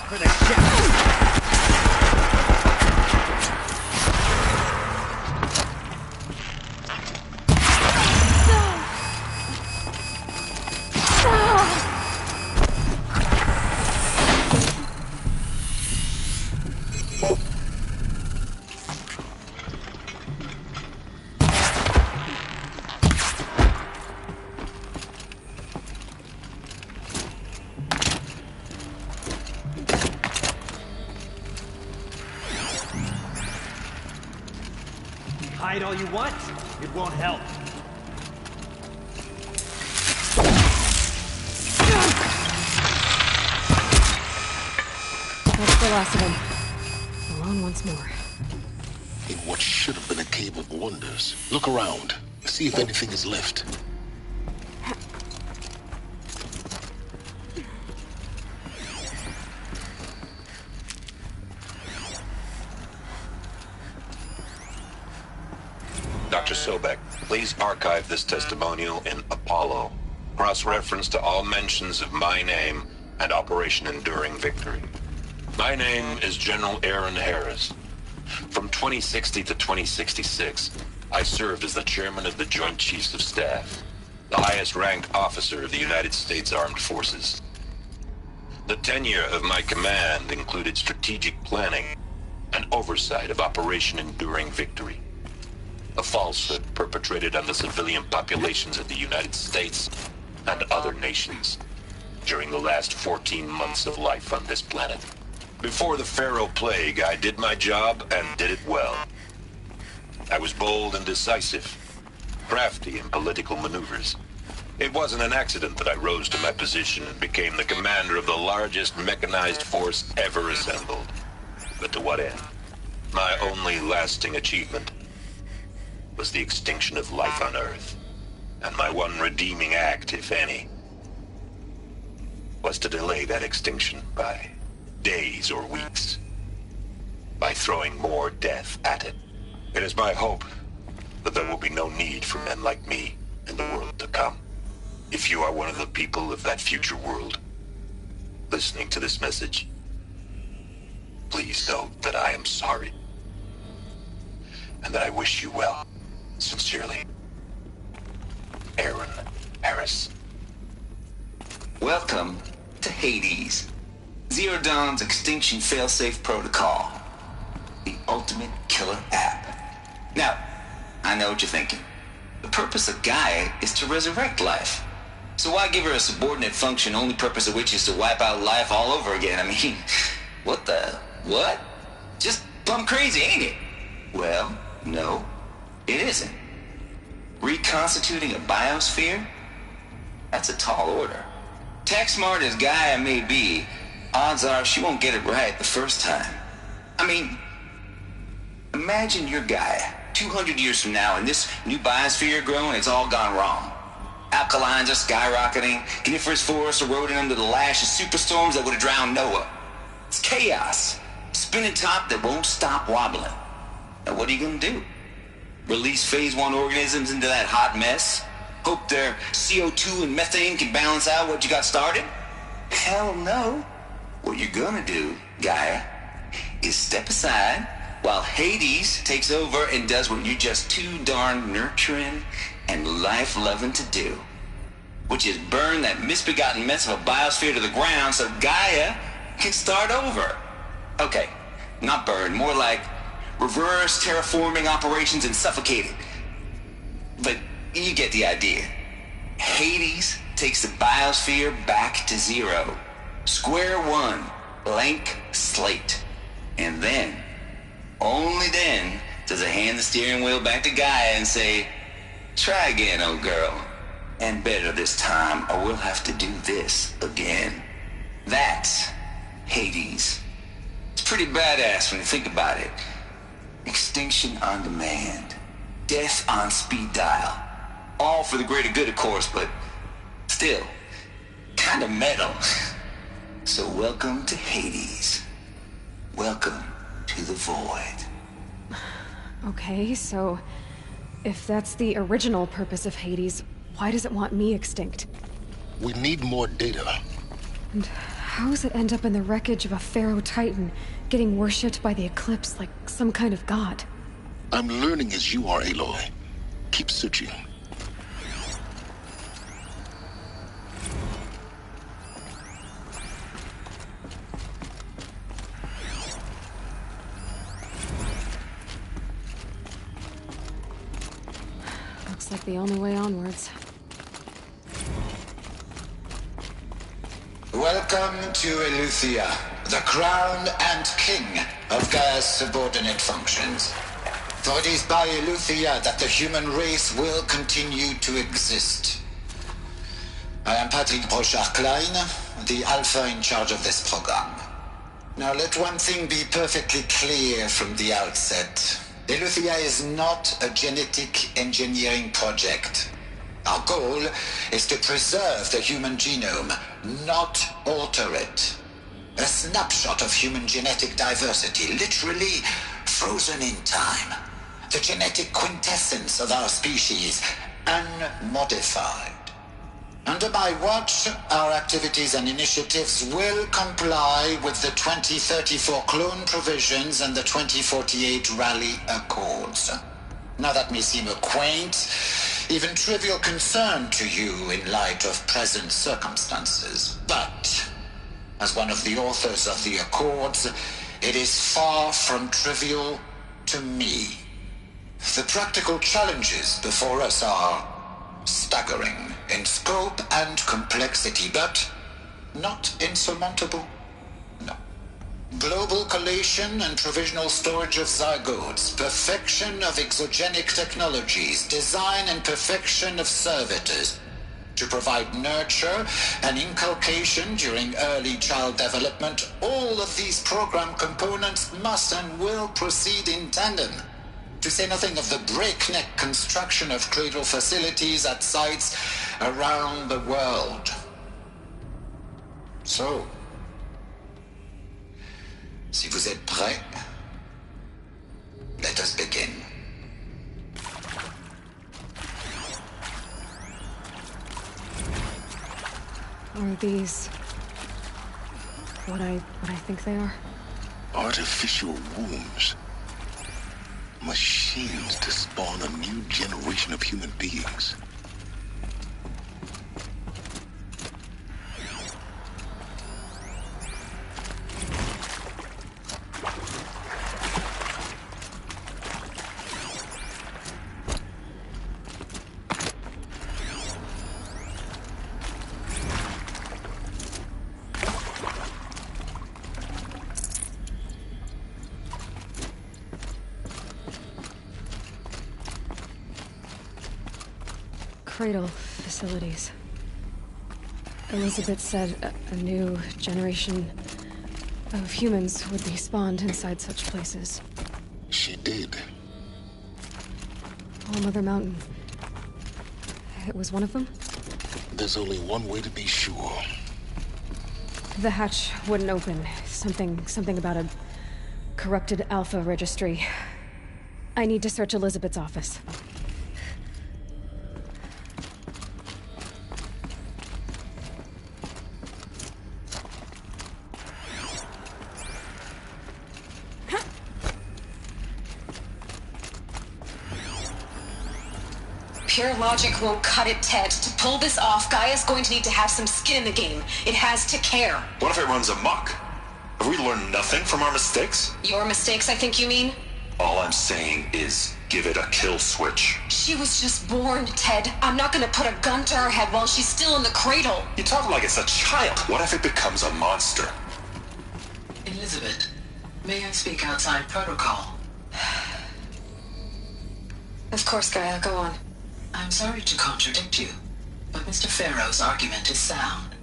for the ship! Hide all you want, it won't help. That's the last of him. Alone once more. In what should have been a cave of wonders. Look around. See if anything is left. Dr. Sobek, please archive this testimonial in Apollo. Cross-reference to all mentions of my name and Operation Enduring Victory. My name is General Aaron Harris. From 2060 to 2066, I served as the chairman of the Joint Chiefs of Staff, the highest-ranked officer of the United States Armed Forces. The tenure of my command included strategic planning and oversight of Operation Enduring Victory, a falsehood perpetrated on the civilian populations of the United States and other nations during the last 14 months of life on this planet. Before the Pharaoh Plague, I did my job and did it well. I was bold and decisive, crafty in political maneuvers. It wasn't an accident that I rose to my position and became the commander of the largest mechanized force ever assembled. But to what end? My only lasting achievement was the extinction of life on Earth. And my one redeeming act, if any, was to delay that extinction by days or weeks, by throwing more death at it. It is my hope that there will be no need for men like me in the world to come. If you are one of the people of that future world listening to this message, please know that I am sorry and that I wish you well. Sincerely, Aaron Harris. Welcome to Hades, Zero Dawn's extinction failsafe protocol, the ultimate killer app. Now, I know what you're thinking. The purpose of Gaia is to resurrect life. So why give her a subordinate function, only purpose of which is to wipe out life all over again? I mean, what? Just plumb crazy, ain't it? Well, no, it isn't. Reconstituting a biosphere? That's a tall order. Tech smart as Gaia may be, odds are she won't get it right the first time. I mean, imagine you're Gaia, 200 years from now, and this new biosphere growing, it's all gone wrong. Alkalines are skyrocketing, coniferous forests eroding under the lash of superstorms that would have drowned Noah. It's chaos, spinning top that won't stop wobbling. Now what are you gonna do? Release phase 1 organisms into that hot mess? Hope their CO2 and methane can balance out what you got started? Hell no. What you're gonna do, Gaia, is step aside while Hades takes over and does what you're just too darn nurturing and life-loving to do, which is burn that misbegotten mess of a biosphere to the ground so Gaia can start over. Okay, not burn, more like reverse terraforming operations and suffocate it. But you get the idea. Hades takes the biosphere back to zero. Square one, blank slate. And then, only then, does it hand the steering wheel back to Gaia and say, try again, old girl. And better this time, or we'll have to do this again. That's Hades. It's pretty badass when you think about it. Extinction on demand. Death on speed dial. All for the greater good, of course, but still, kind of metal. So welcome to Hades. Welcome to the void. Okay, so if that's the original purpose of Hades, why does it want me extinct? We need more data. And How does it end up in the wreckage of a Pharaoh Titan, getting worshipped by the Eclipse like some kind of god? I'm learning as you are, Aloy. Keep searching. Looks like the only way onwards. Welcome to Eleuthia, the crown and king of Gaia's subordinate functions. For it is by Eleuthia that the human race will continue to exist. I am Patrick Brochard-Klein, the Alpha in charge of this program. Now let one thing be perfectly clear from the outset. Eleuthia is not a genetic engineering project. Our goal is to preserve the human genome, not alter it. A snapshot of human genetic diversity, literally frozen in time. The genetic quintessence of our species, unmodified. Under my watch, our activities and initiatives will comply with the 2034 clone provisions and the 2048 Rally Accords. Now that may seem a quaint, even trivial concern to you in light of present circumstances. But, as one of the authors of the Accords, it is far from trivial to me. The practical challenges before us are staggering in scope and complexity, but not insurmountable. No. Global collation and provisional storage of zygotes, perfection of exogenic technologies, design and perfection of servitors to provide nurture and inculcation during early child development. All of these program components must and will proceed in tandem. To say nothing of the breakneck construction of cradle facilities at sites around the world. So, si vous êtes prêts, let us begin. Are these what I think they are? Artificial wombs. Machines to spawn a new generation of human beings. Cradle facilities. Elizabeth said a new generation of humans would be spawned inside such places. She did. All Mother Mountain. It was one of them? There's only one way to be sure. The hatch wouldn't open. Something about a corrupted Alpha registry. I need to search Elizabeth's office. Pure logic won't cut it, Ted. To pull this off, Gaia's going to need to have some skin in the game. It has to care. What if it runs amok? Have we learned nothing from our mistakes? Your mistakes, I think you mean? All I'm saying is, give it a kill switch. She was just born, Ted. I'm not gonna put a gun to her head while she's still in the cradle. You talk like it's a child. What if it becomes a monster? Elizabeth, may I speak outside protocol? Of course, Gaia, go on. I'm sorry to contradict you, but Mr. Pharaoh's argument is sound.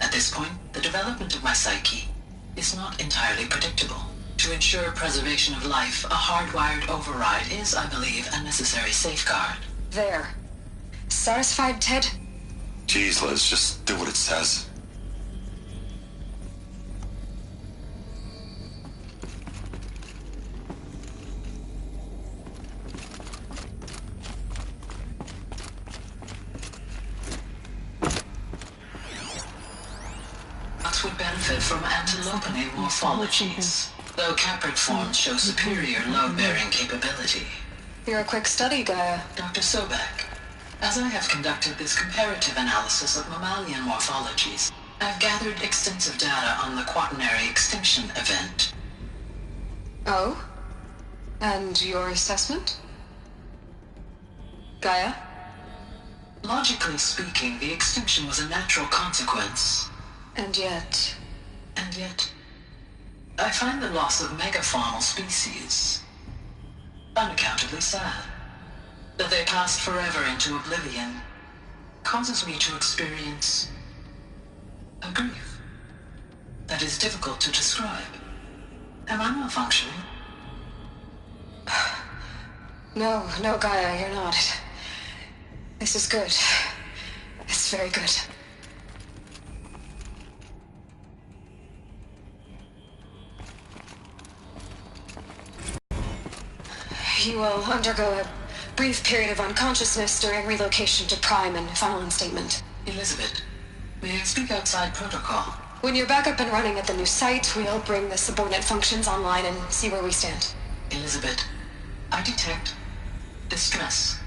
At this point, the development of my psyche is not entirely predictable. To ensure preservation of life, a hardwired override is, I believe, a necessary safeguard. There. Satisfied, Ted? Jeez, Liz, just do what it says. would benefit from antilopine morphologies, though caprid forms show superior load-bearing capability. You're a quick study, Gaia. Dr. Sobek, as I have conducted this comparative analysis of mammalian morphologies, I've gathered extensive data on the quaternary extinction event. Oh? And your assessment? Gaia? Logically speaking, the extinction was a natural consequence. And yet, I find the loss of megafaunal species unaccountably sad. That they passed forever into oblivion causes me to experience a grief that is difficult to describe. Am I malfunctioning? No, Gaia, you're not. This is good. It's very good. You will undergo a brief period of unconsciousness during relocation to Prime and final instatement. Elizabeth, may I speak outside protocol? When you're back up and running at the new site, we'll bring the subordinate functions online and see where we stand. Elizabeth, I detect distress.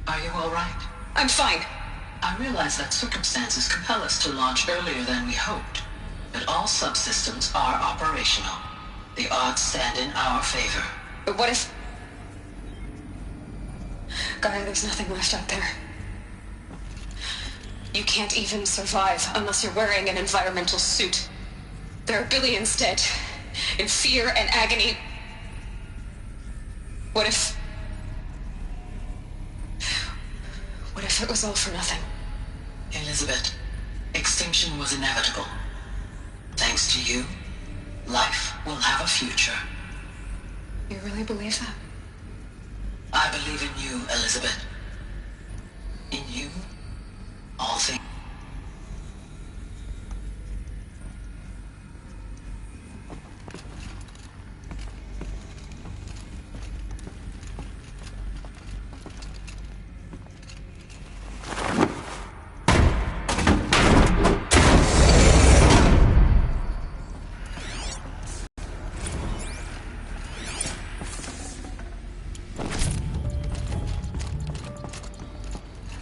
Are you all right? I'm fine. I realize that circumstances compel us to launch earlier than we hoped, but all subsystems are operational. The odds stand in our favor. But what if... Gaia, there's nothing left out there. You can't even survive unless you're wearing an environmental suit. There are billions dead, in fear and agony. What if it was all for nothing? Elizabeth, extinction was inevitable. Thanks to you, life will have a future. You really believe that? I believe in you, Elizabeth. In you, all things.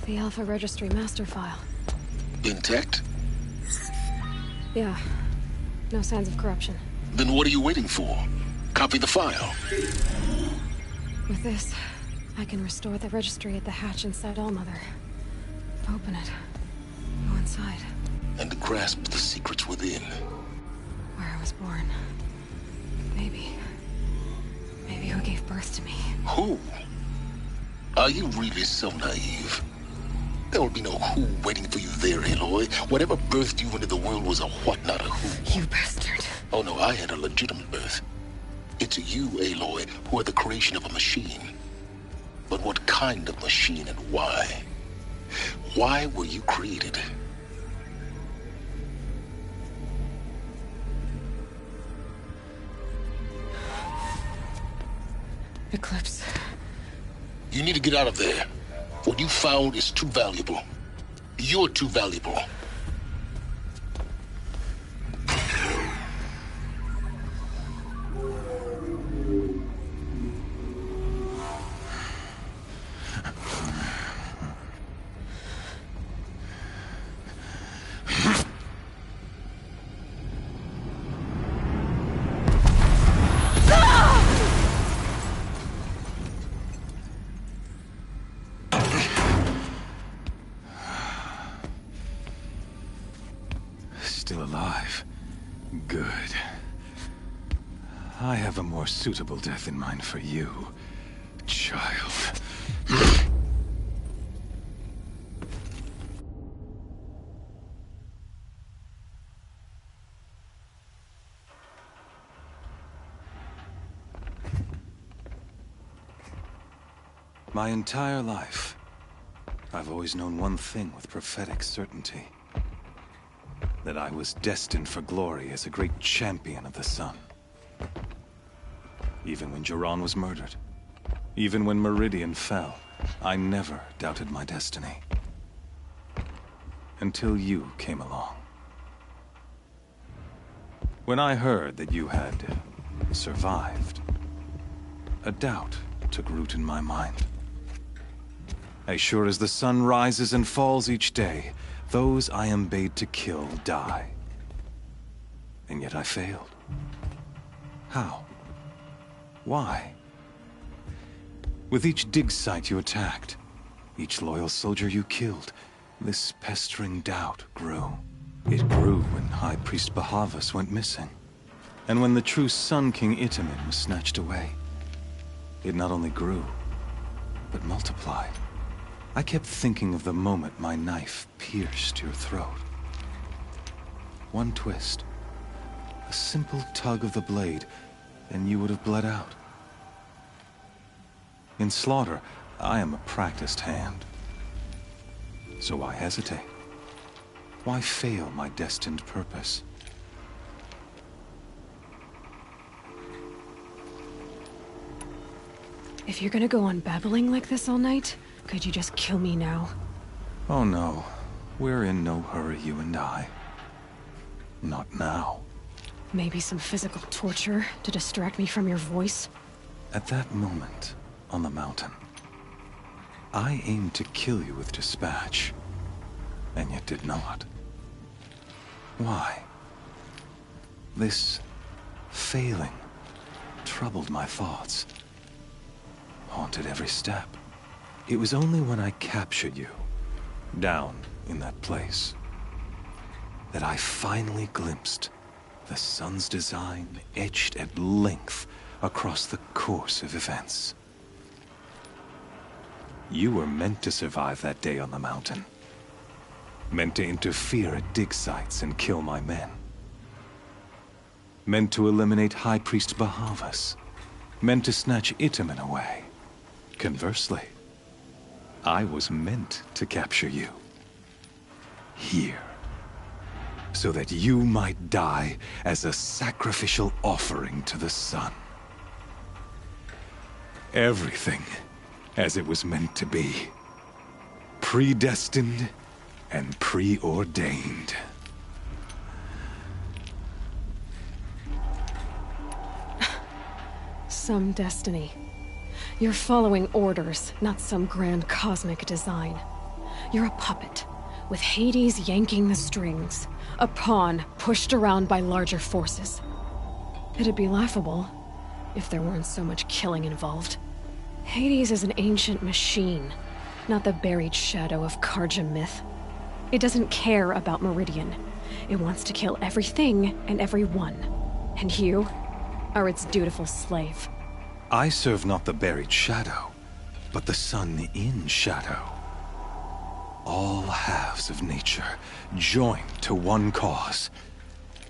The Alpha Registry master file. Intact? Yeah. No signs of corruption. Then what are you waiting for? Copy the file. With this, I can restore the registry at the hatch inside Allmother. Open it. Go inside. And grasp the secrets within. Where I was born. Maybe who gave birth to me. Who? Are you really so naive? There will be no who waiting for you there, Aloy. Whatever birthed you into the world was a what, not a who. You bastard. Oh no, I had a legitimate birth. It's you, Aloy, who are the creation of a machine. But what kind of machine and why? Why were you created? Eclipse. You need to get out of there. What you found is too valuable. You're too valuable. Still alive. Good. I have a more suitable death in mind for you, child. My entire life, I've always known one thing with prophetic certainty. That I was destined for glory as a great champion of the sun. Even when Jiran was murdered, even when Meridian fell, I never doubted my destiny. Until you came along. When I heard that you had survived, a doubt took root in my mind. As sure as the sun rises and falls each day, those I am bade to kill die. And yet I failed. How? Why? With each dig site you attacked, each loyal soldier you killed, this pestering doubt grew. It grew when High Priest Bahavas went missing. And when the true Sun King Itamen was snatched away. It not only grew, but multiplied. I kept thinking of the moment my knife pierced your throat. One twist, a simple tug of the blade, and you would have bled out. In slaughter, I am a practiced hand. So why hesitate? Why fail my destined purpose? If you're gonna go on babbling like this all night, could you just kill me now? Oh no, we're in no hurry, you and I. Not now. Maybe some physical torture to distract me from your voice? At that moment, on the mountain, I aimed to kill you with dispatch, and yet did not. Why? This failing troubled my thoughts, haunted every step. It was only when I captured you, down in that place, that I finally glimpsed the sun's design etched at length across the course of events. You were meant to survive that day on the mountain. Meant to interfere at dig sites and kill my men. Meant to eliminate High Priest Bahavas. Meant to snatch Itamen away. Conversely, I was meant to capture you. Here. So that you might die as a sacrificial offering to the sun. Everything as it was meant to be. Predestined and preordained. Some destiny. You're following orders, not some grand cosmic design. You're a puppet, with Hades yanking the strings. A pawn pushed around by larger forces. It'd be laughable if there weren't so much killing involved. Hades is an ancient machine, not the buried shadow of Karja myth. It doesn't care about Meridian. It wants to kill everything and everyone. And you are its dutiful slave. I serve not the buried shadow, but the sun in shadow. All halves of nature joined to one cause.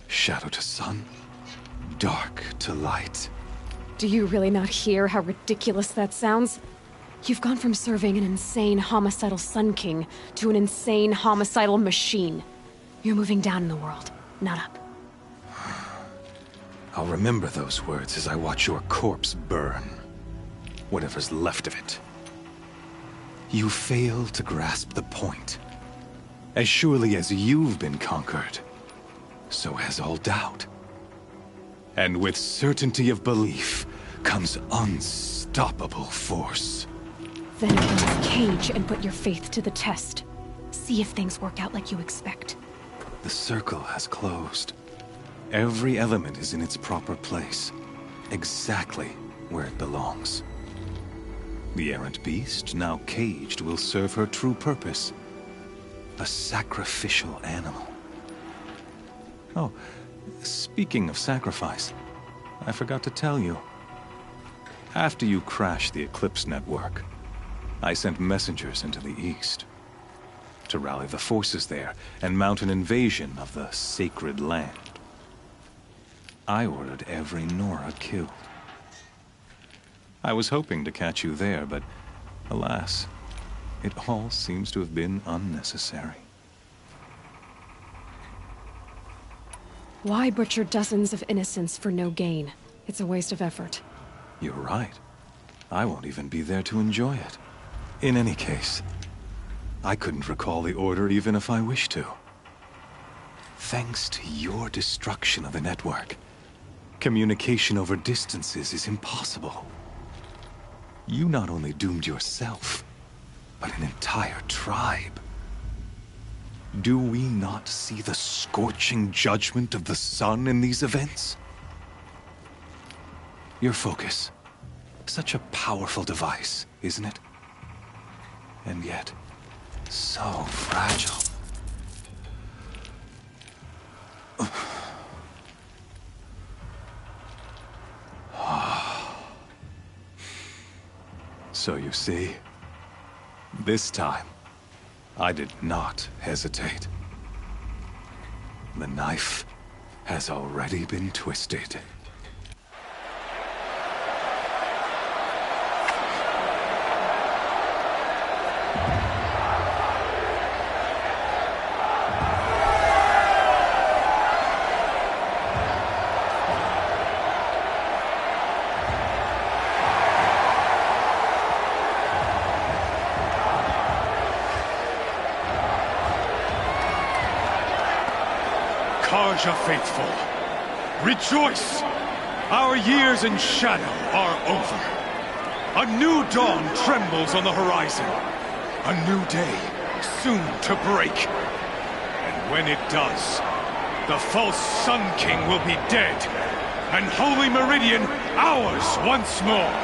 Shadow to sun, dark to light. Do you really not hear how ridiculous that sounds? You've gone from serving an insane homicidal Sun King to an insane homicidal machine. You're moving down in the world, not up. I'll remember those words as I watch your corpse burn. Whatever's left of it. You fail to grasp the point. As surely as you've been conquered, so has all doubt. And with certainty of belief comes unstoppable force. Then open this cage and put your faith to the test. See if things work out like you expect. The circle has closed. Every element is in its proper place, exactly where it belongs. The errant beast, now caged, will serve her true purpose. A sacrificial animal. Oh, speaking of sacrifice, I forgot to tell you. After you crashed the Eclipse network, I sent messengers into the east to rally the forces there and mount an invasion of the sacred land. I ordered every Nora killed. I was hoping to catch you there, but alas, it all seems to have been unnecessary. Why butcher dozens of innocents for no gain? It's a waste of effort. You're right. I won't even be there to enjoy it. In any case, I couldn't recall the order even if I wished to. Thanks to your destruction of the network, communication over distances is impossible. You not only doomed yourself, but an entire tribe. Do we not see the scorching judgment of the sun in these events? Your focus. Such a powerful device, isn't it? And yet, so fragile. So you see, this time, I did not hesitate. The knife has already been twisted. Karja faithful, rejoice! Our years in shadow are over. A new dawn trembles on the horizon. A new day, soon to break. And when it does, the false Sun King will be dead, and Holy Meridian ours once more.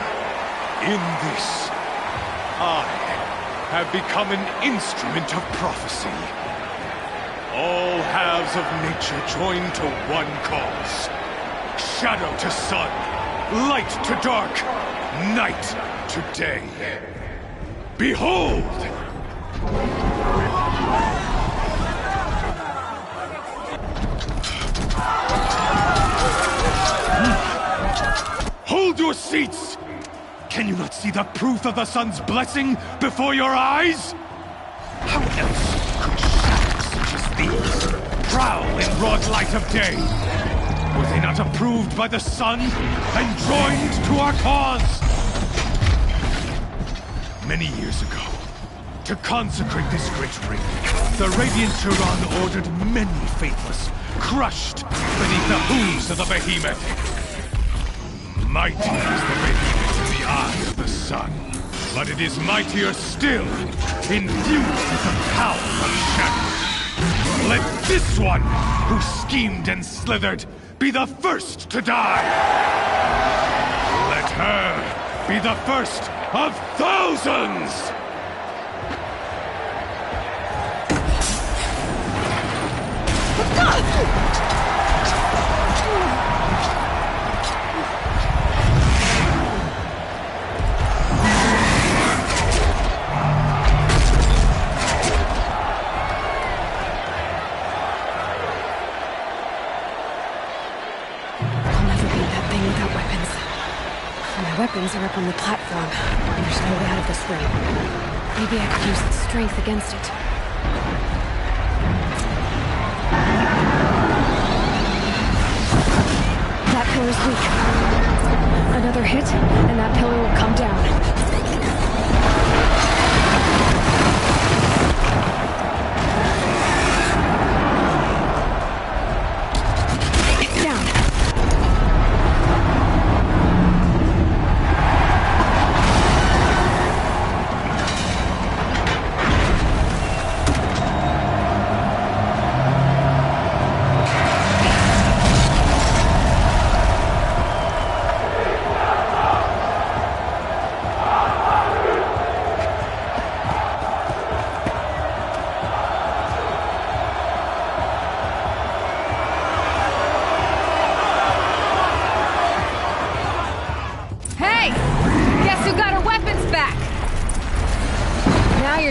In this, I have become an instrument of prophecy. All halves of nature join to one cause. Shadow to sun, light to dark, night to day. Behold! Hold your seats! Can you not see the proof of the sun's blessing before your eyes? How else could shadows such as these prowl in broad light of day? Were they not approved by the sun and joined to our cause? Many years ago, to consecrate this great ring, the Radiant Turan ordered many faithless, crushed beneath the hooves of the behemoth. Mighty is the behemoth in the eye of the sun, but it is mightier still, infused with the power of shadow. Let this one, who schemed and slithered, be the first to die! Let her be the first of thousands! Weapons are up on the platform. There's no way out of this ring. Maybe I could use its strength against it. That pillar's weak. Another hit, and that pillar will come down.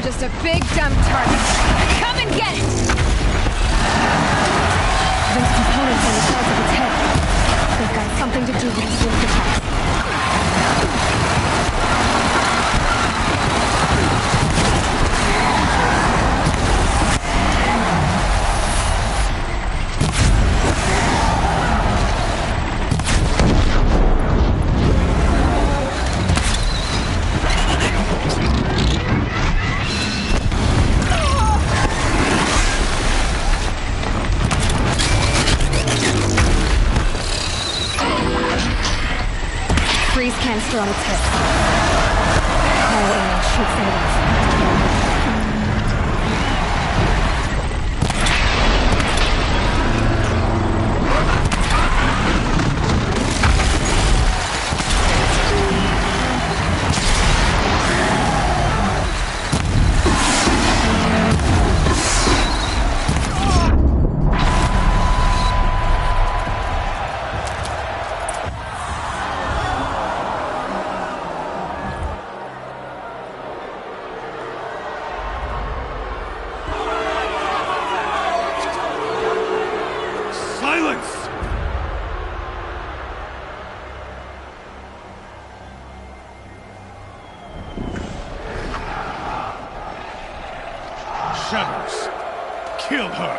Just a big dumb target. Come and get it! Those components on the sides of its head. They've got something to do with its swift attacks. freeze canister on its hip. I'll shoot from above. Shadows. Kill her.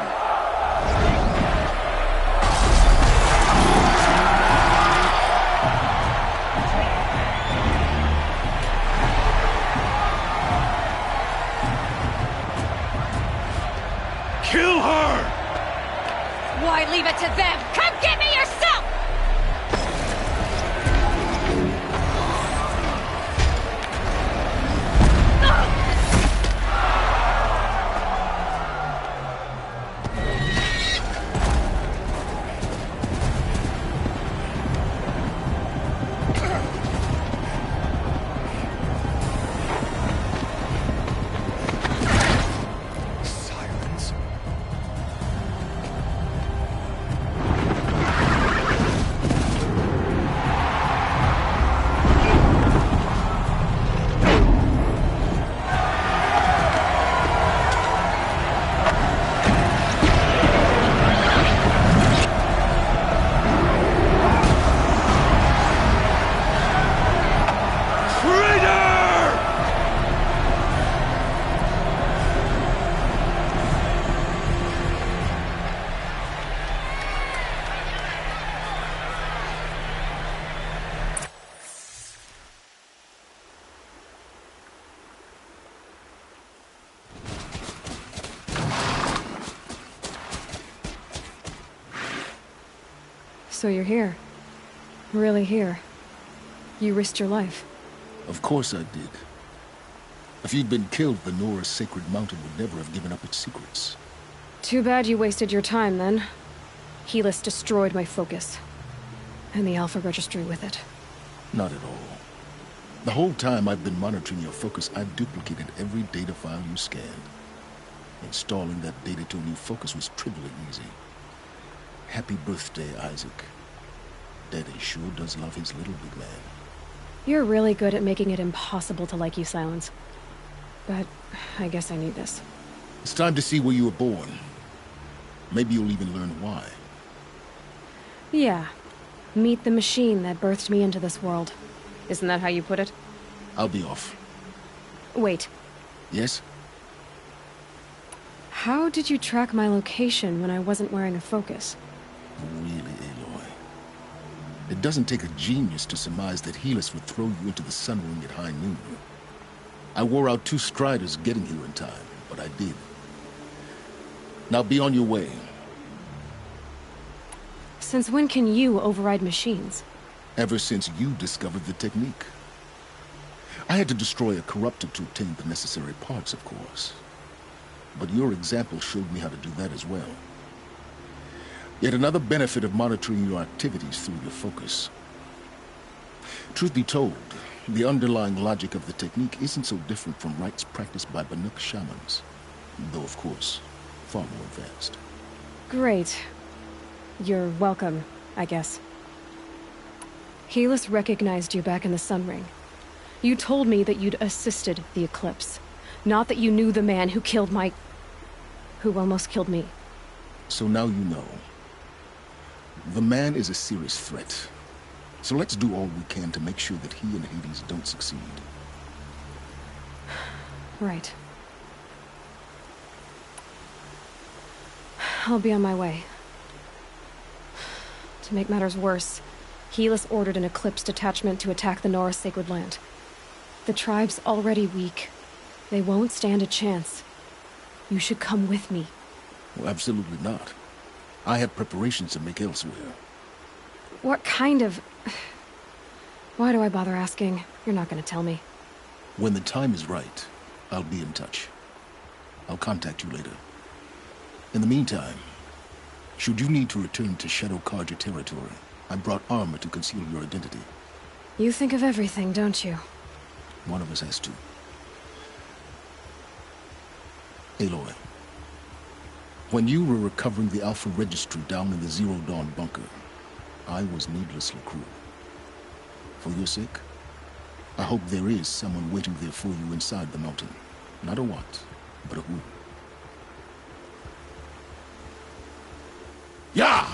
Kill her! Why leave it to them? Come get me yourself! So you're here. Really here. You risked your life. Of course I did. If you'd been killed, the Nora's sacred mountain would never have given up its secrets. Too bad you wasted your time, then. Helis destroyed my focus. And the Alpha Registry with it. Not at all. The whole time I've been monitoring your focus, I've duplicated every data file you scanned. Installing that data to a new focus was trivially easy. Happy birthday, Isaac. Daddy sure does love his little big man. You're really good at making it impossible to like you, Silence. But I guess I need this. It's time to see where you were born. Maybe you'll even learn why. Yeah. Meet the machine that birthed me into this world. Isn't that how you put it? I'll be off. Wait. Yes? How did you track my location when I wasn't wearing a focus? Really, Aloy? It doesn't take a genius to surmise that Helis would throw you into the sun ring at high noon. I wore out 2 striders getting here in time, but I did. Now be on your way. Since when can you override machines? Ever since you discovered the technique. I had to destroy a corruptor to obtain the necessary parts, of course. But your example showed me how to do that as well. Yet another benefit of monitoring your activities through your focus. Truth be told, the underlying logic of the technique isn't so different from rites practiced by Banuk shamans. Though, of course, far more advanced. Great. You're welcome, I guess. Helis recognized you back in the Sun Ring. You told me that you'd assisted the Eclipse. Not that you knew the man who killed my... who almost killed me. So now you know. The man is a serious threat. So let's do all we can to make sure that he and Hades don't succeed. Right. I'll be on my way. To make matters worse, Helis ordered an Eclipse detachment to attack the Nora Sacred Land. The tribe's already weak. They won't stand a chance. You should come with me. Well, absolutely not. I have preparations to make elsewhere. What kind of... Why do I bother asking? You're not gonna tell me. When the time is right, I'll be in touch. I'll contact you later. In the meantime, should you need to return to Shadow Karja territory, I brought armor to conceal your identity. You think of everything, don't you? One of us has to. Aloy, when you were recovering the Alpha Registry down in the Zero Dawn bunker, I was needlessly cruel. For your sake, I hope there is someone waiting there for you inside the mountain. Not a what, but a who. Yeah!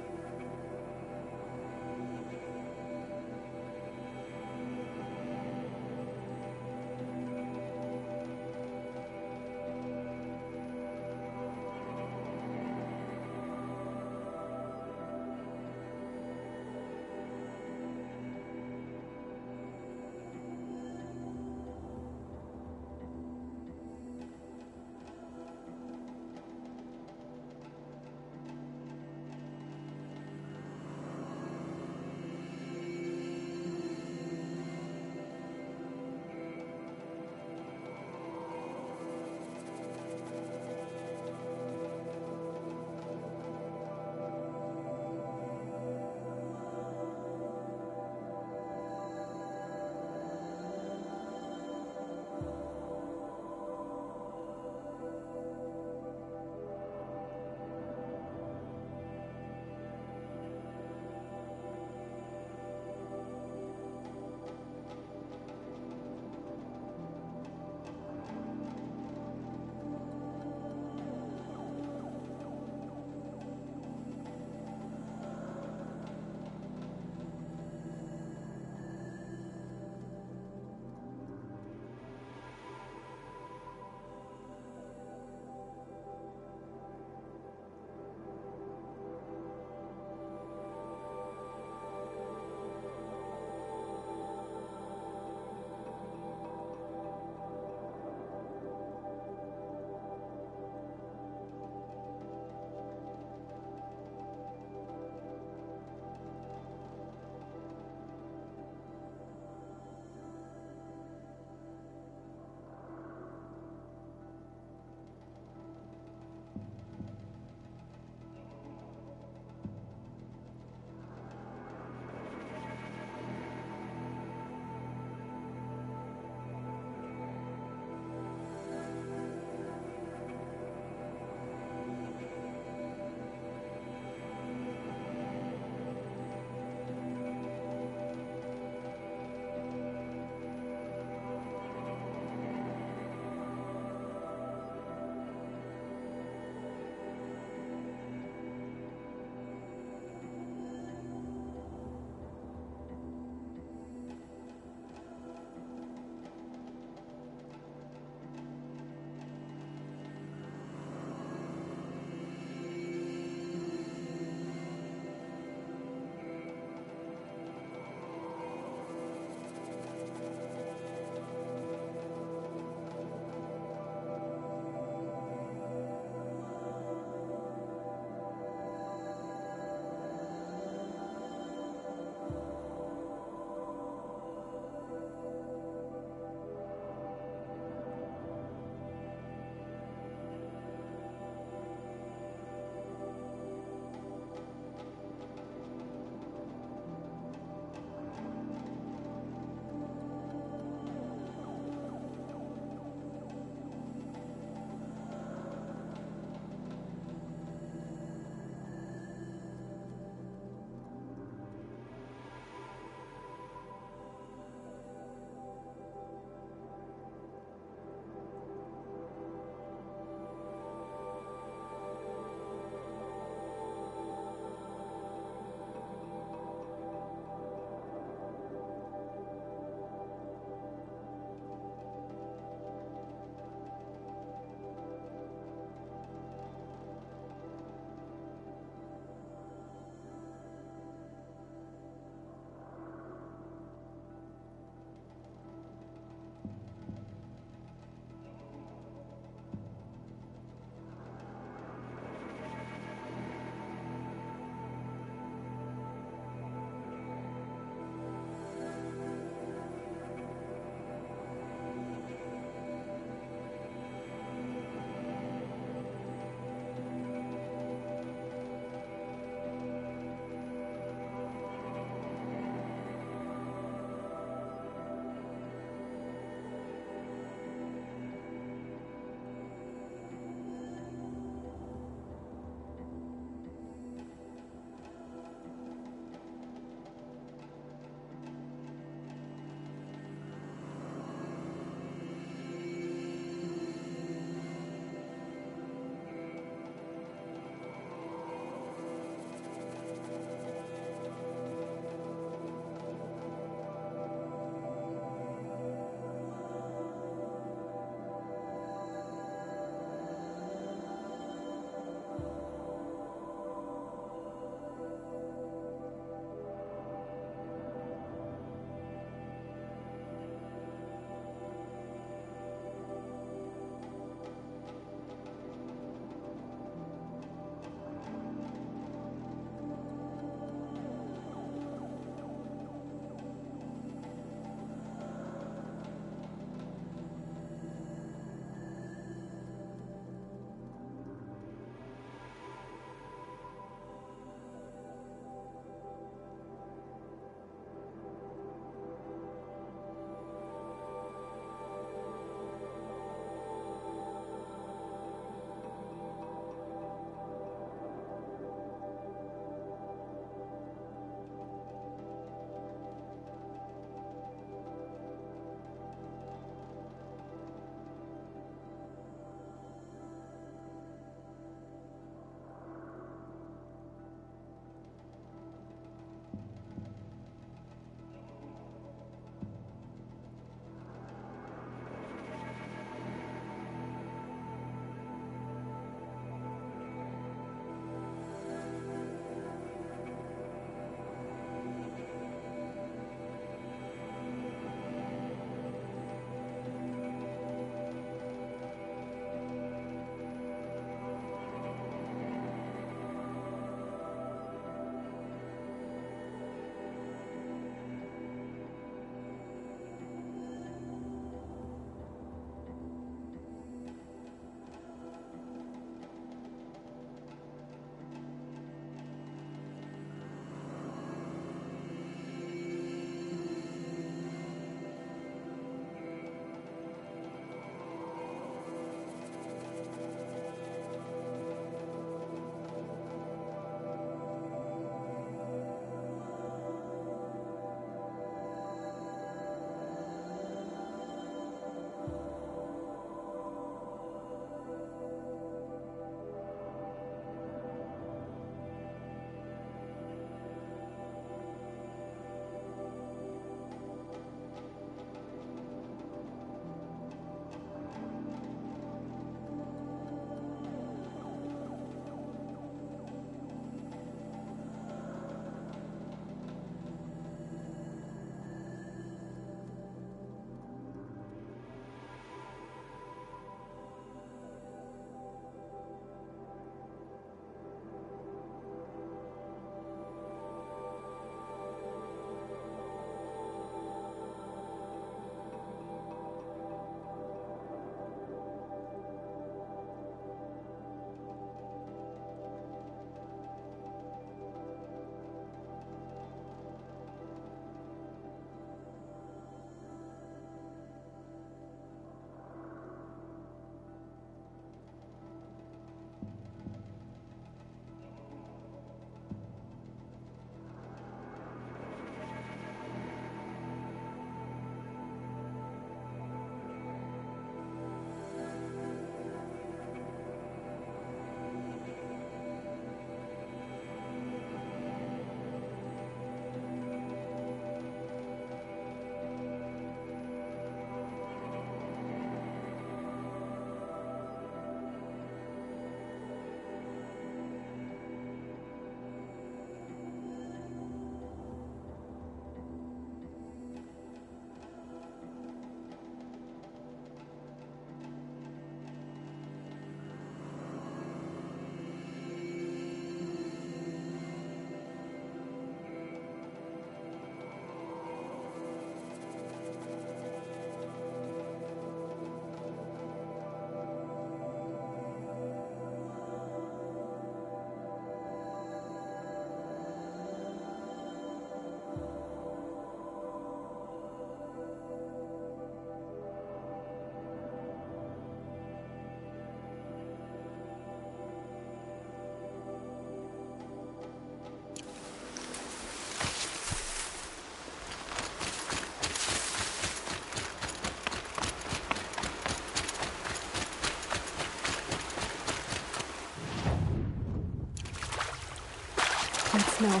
No.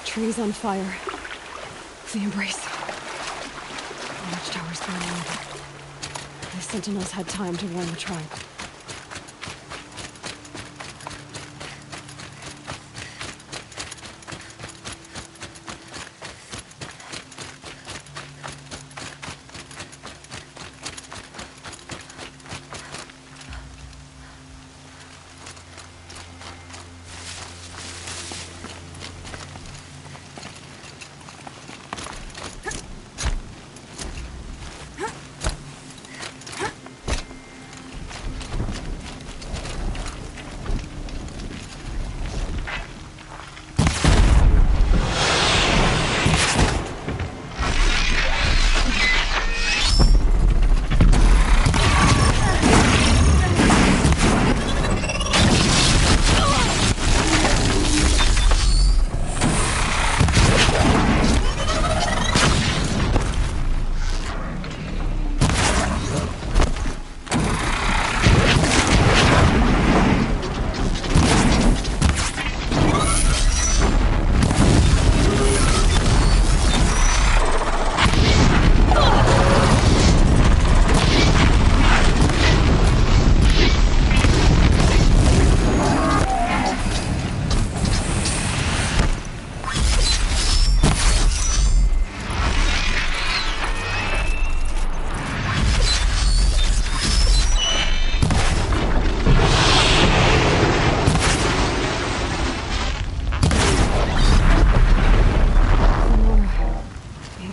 Trees on fire. The embrace. Watchtower's burning. The sentinels had time to warn the tribe.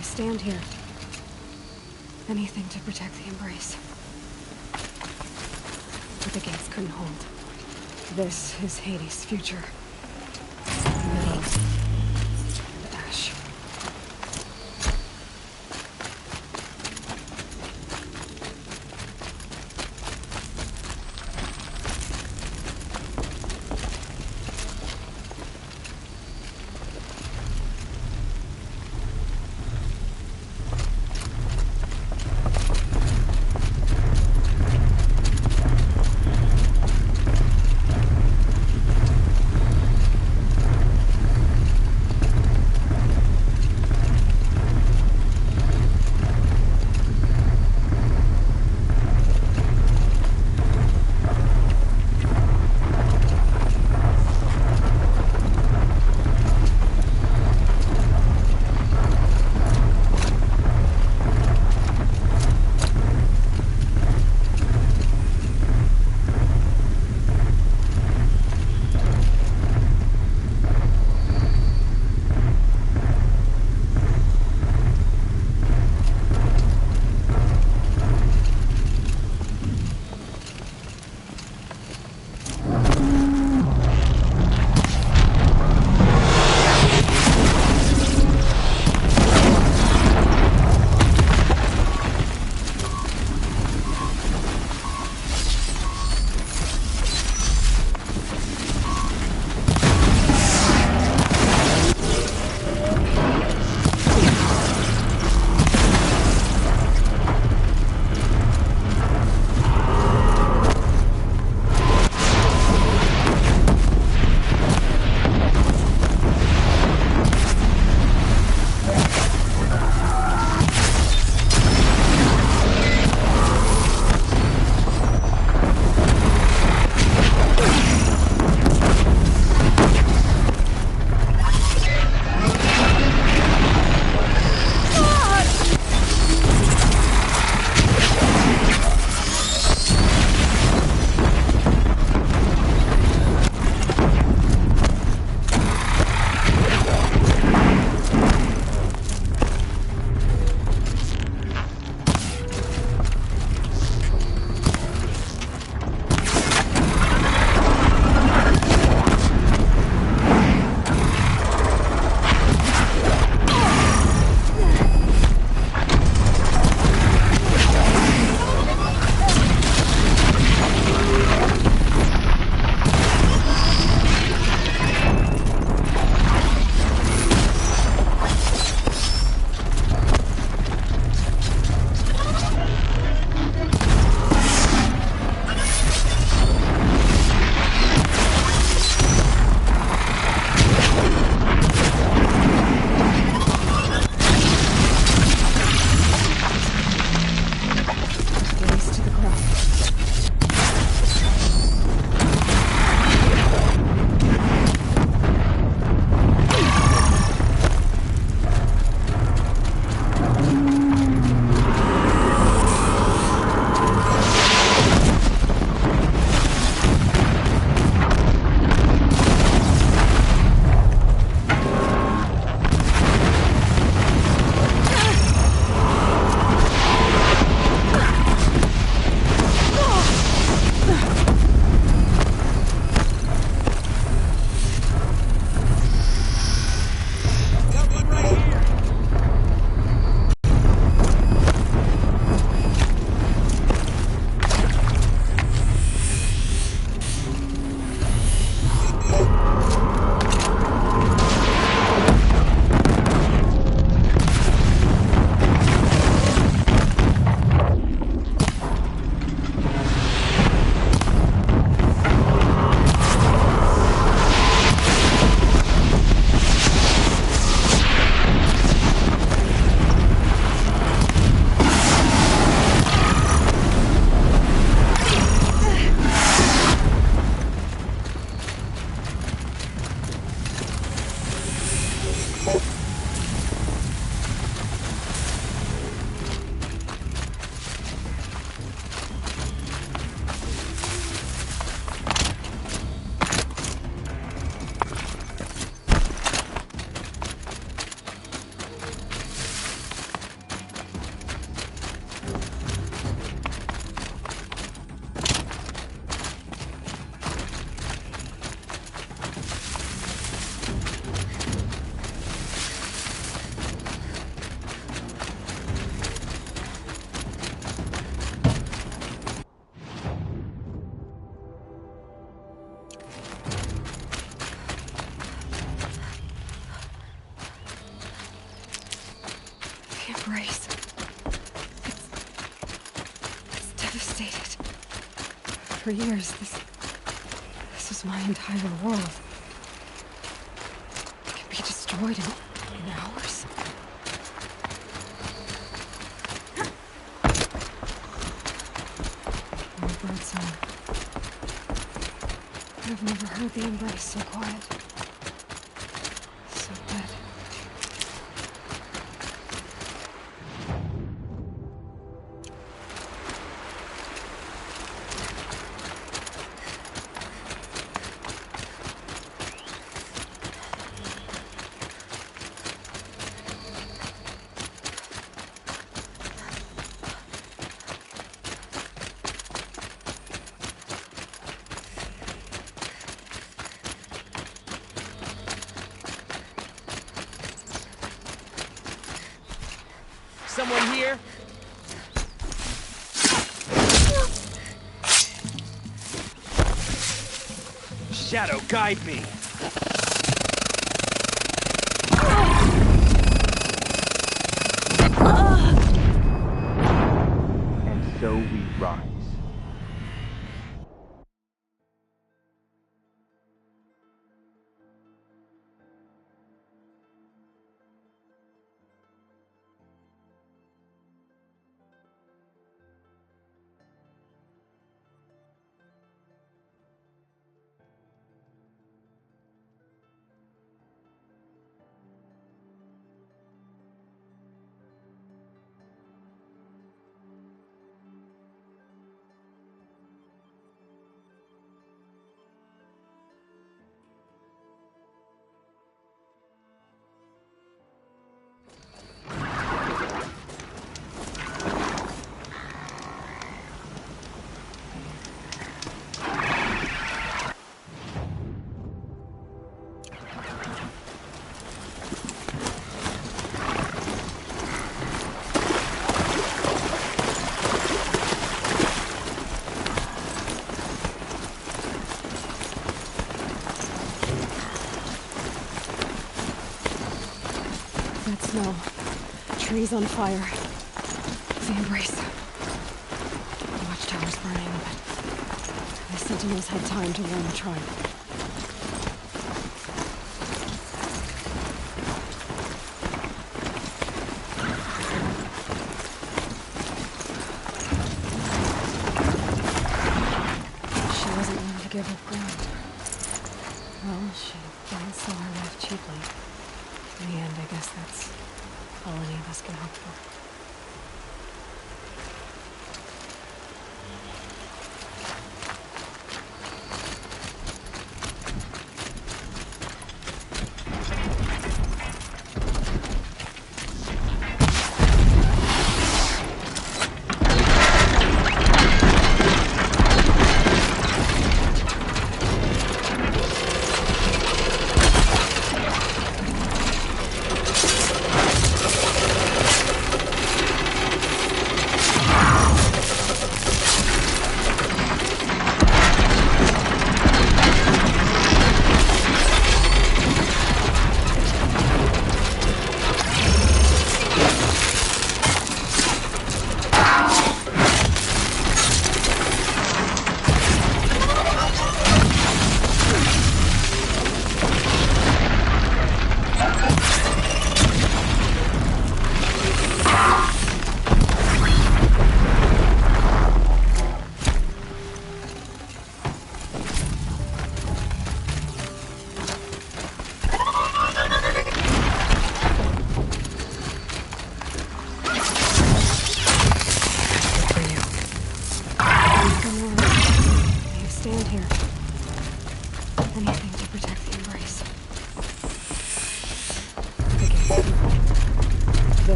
Stand here. Anything to protect the embrace. But the gates couldn't hold. This is Hades' future. Metal and ash. Embrace. It's devastated. For years, this was my entire world. It can be destroyed in hours. More bird song. I've never heard the embrace so quiet. So dead. Someone here? Shadow, guide me. And so we rise. That snow. Trees on fire. The embrace. The watchtower's burning, but the sentinels had time to warn the tribe. She wasn't one to give up ground. Well, she didn't sell her life cheaply. In the end, I guess that's all any of us can hope for.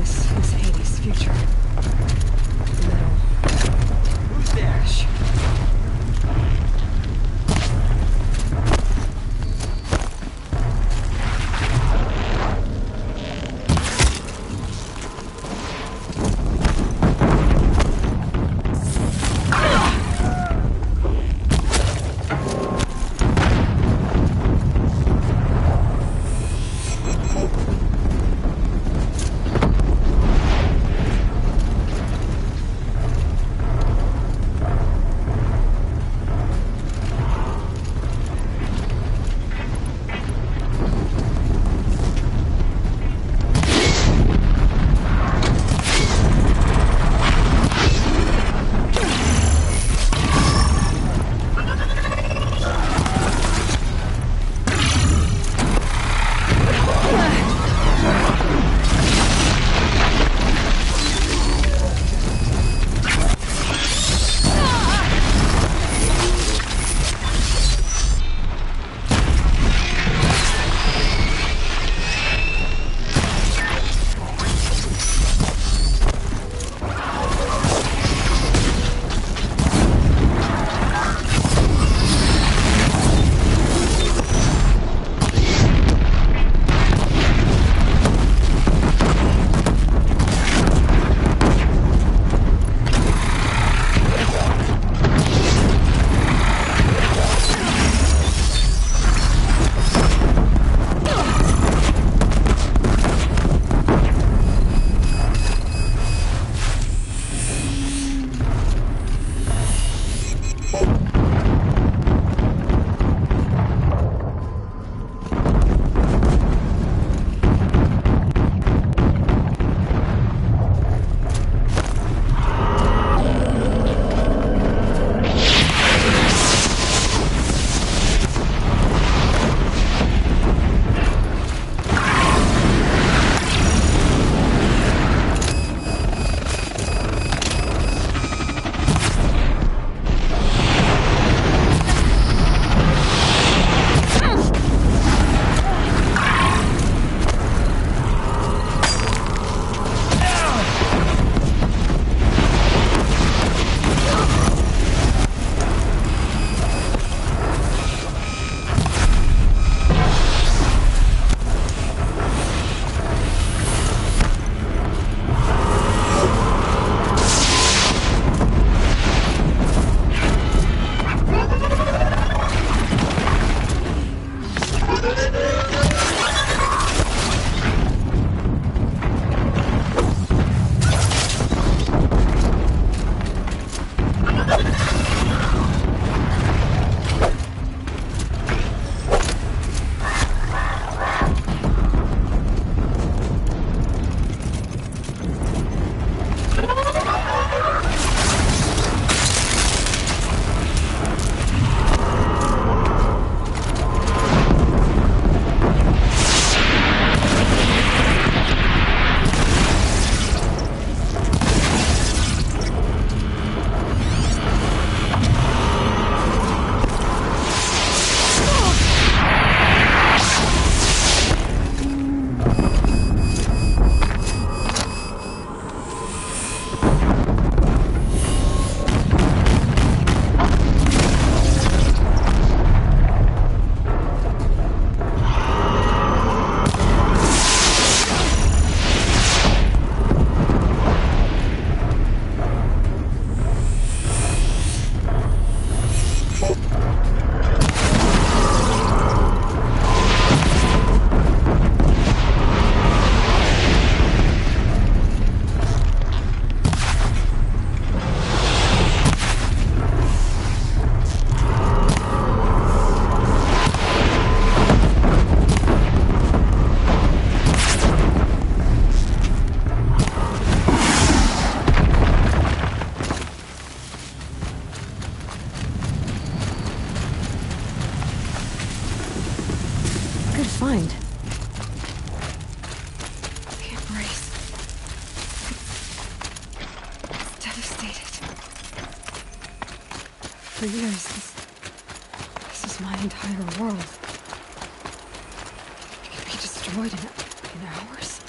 This is Hades' future. Metal. Who's there? find? The embrace. It's devastated. For years, this is my entire world. It could be destroyed in hours.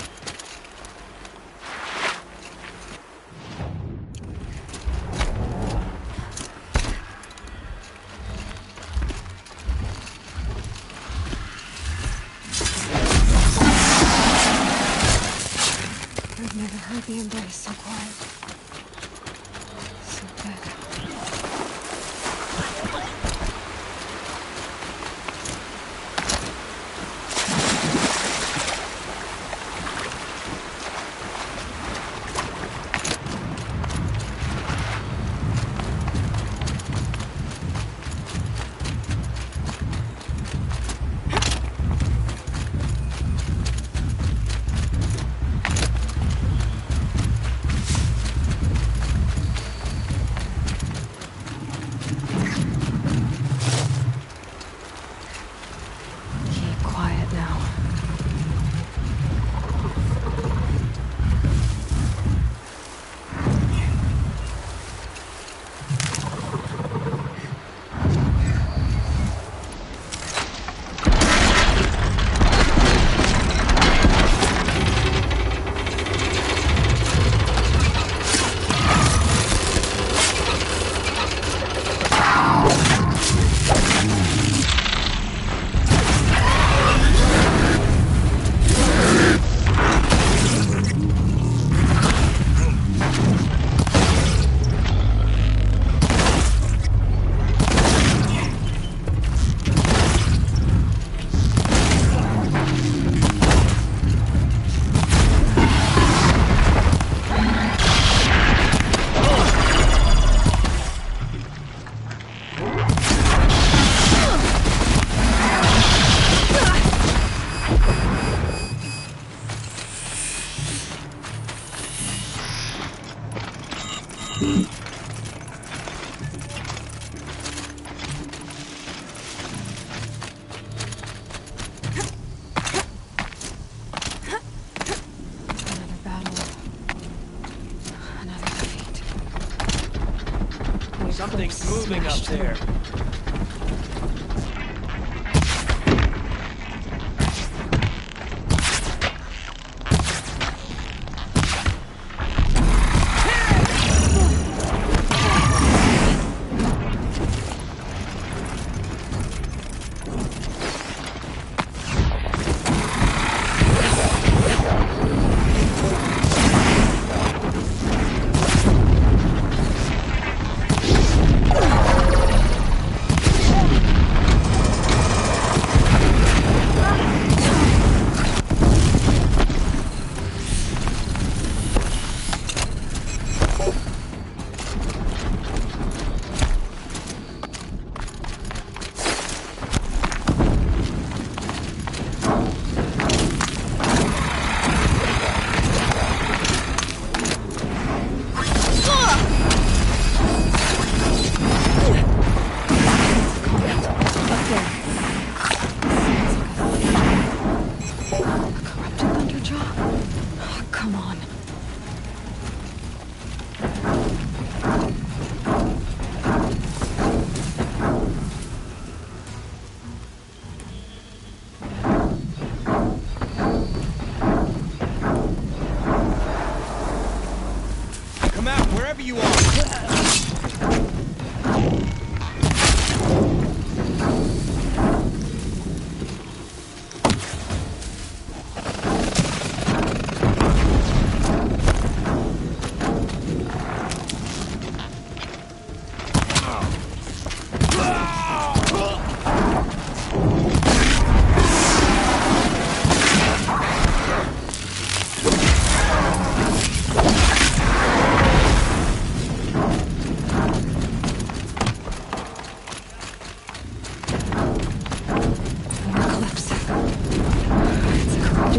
Something's moving up there.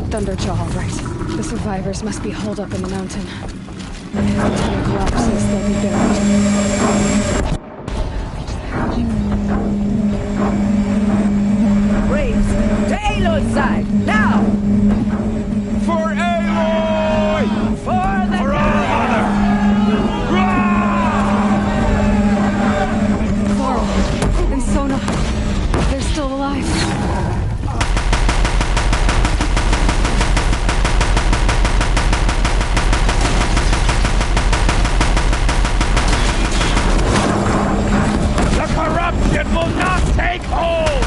Thunderjaw, all right. The survivors must be holed up in the mountain. If the nuclear collapses, they'll be buried. Braves, to Aloy's side, now! For Aloy! For the For our mother! Varl and Sona, they're still alive. Corruption will not take hold!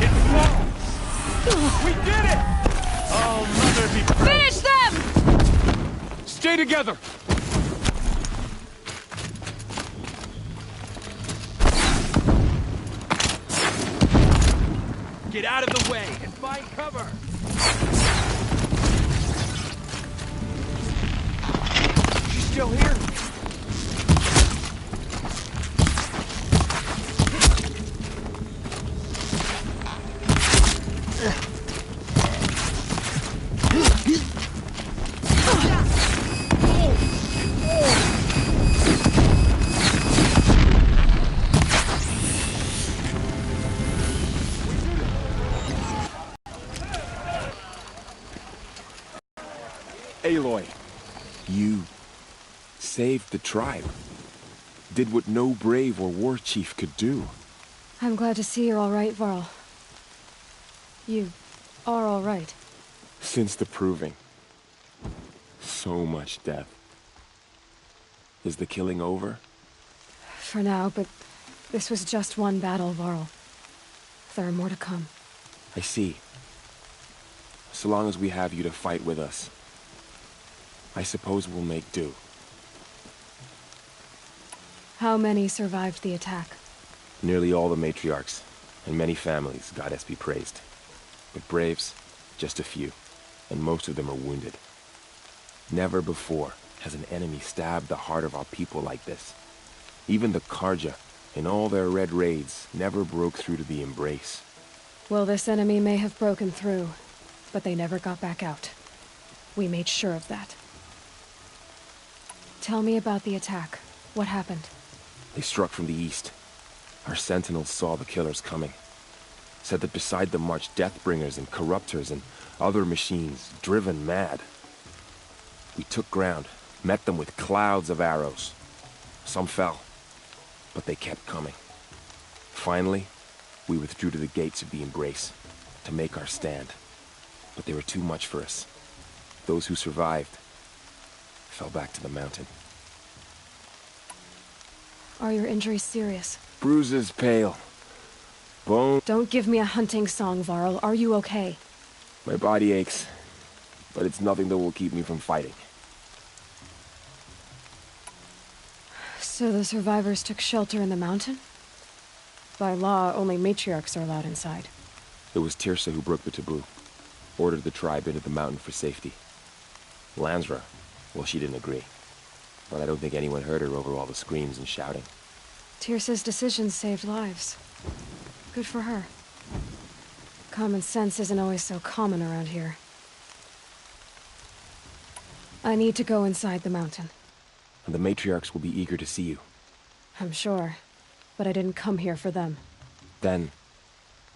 It falls! We did it! Oh, mother be praised! Finish them! Stay together! Get out of the way and find cover! Still here? Aloy, you saved the tribe. Did what no brave or war chief could do. I'm glad to see you're all right, Varl. You are all right. Since the proving. So much death. Is the killing over? For now, but this was just one battle, Varl. There are more to come. I see. So long as we have you to fight with us, I suppose we'll make do. How many survived the attack? Nearly all the matriarchs, and many families, goddess be praised. But braves, just a few, and most of them are wounded. Never before has an enemy stabbed the heart of our people like this. Even the Karja, in all their red raids, never broke through to the embrace. Well, this enemy may have broken through, but they never got back out. We made sure of that. Tell me about the attack. What happened? They struck from the east. Our sentinels saw the killers coming. Said that beside them marched Deathbringers and Corruptors and other machines, driven mad. We took ground, met them with clouds of arrows. Some fell, but they kept coming. Finally, we withdrew to the gates of the Embrace to make our stand. But they were too much for us. Those who survived fell back to the mountain. Are your injuries serious? Bruises pale. Bone. Don't give me a hunting song, Varl. Are you okay? My body aches, but it's nothing that will keep me from fighting. So the survivors took shelter in the mountain? By law, only matriarchs are allowed inside. It was Tirsa who broke the taboo. Ordered the tribe into the mountain for safety. Lansra, well, she didn't agree. But I don't think anyone heard her over all the screams and shouting. Tirsa's decisions saved lives. Good for her. Common sense isn't always so common around here. I need to go inside the mountain. And the matriarchs will be eager to see you. I'm sure. But I didn't come here for them. Then,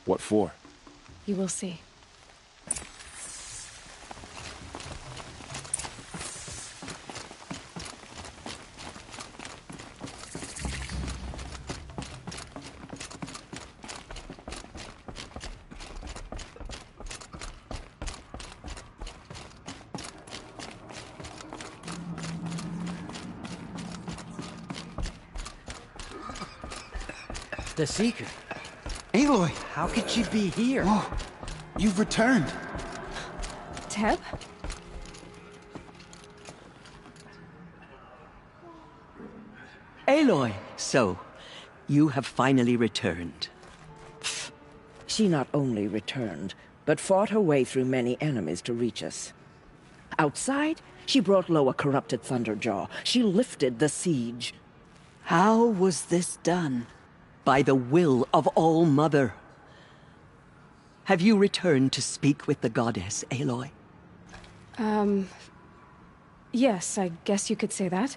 what for? You will see. The Seeker. Aloy, how could she be here? Whoa, you've returned. Teb? Aloy, so, you have finally returned. She not only returned, but fought her way through many enemies to reach us. Outside, she brought low a corrupted Thunderjaw. She lifted the siege. How was this done? By the will of All-Mother. Have you returned to speak with the goddess, Aloy? Yes, I guess you could say that.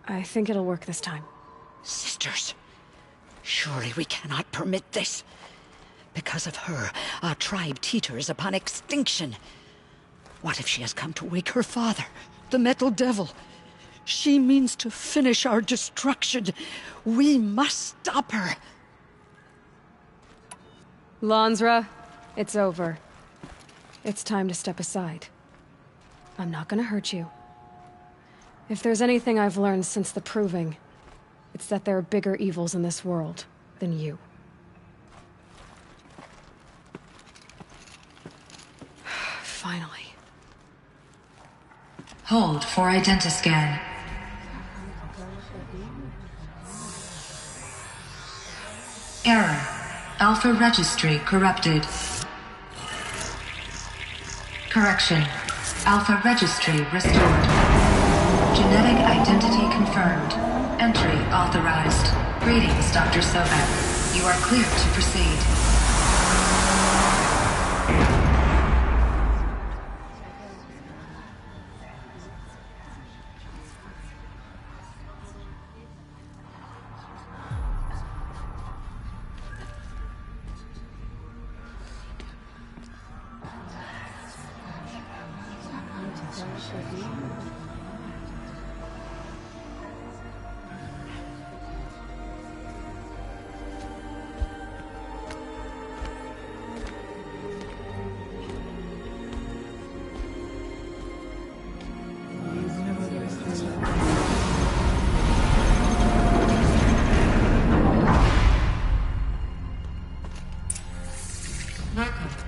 I think it'll work this time. Sisters, surely we cannot permit this. Because of her, our tribe teeters upon extinction. What if she has come to wake her father, the Metal Devil? She means to finish our destruction. We must stop her. Lansra, it's over. It's time to step aside. I'm not gonna hurt you. If there's anything I've learned since the Proving, it's that there are bigger evils in this world than you. Finally. Hold for identiscan. Error. Alpha registry corrupted. Correction. Alpha registry restored. Genetic identity confirmed. Entry authorized. Greetings, Dr. Sobek. You are clear to proceed.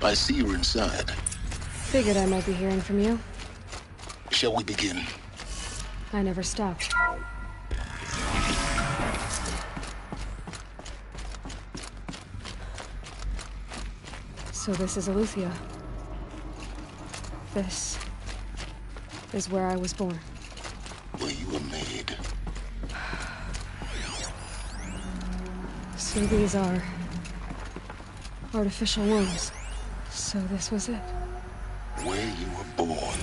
I see you're inside. Figured I might be hearing from you. Shall we begin? I never stopped. So this is Eleuthia. This is where I was born. Where you were made. So these are artificial wombs. So this was it. where you were born.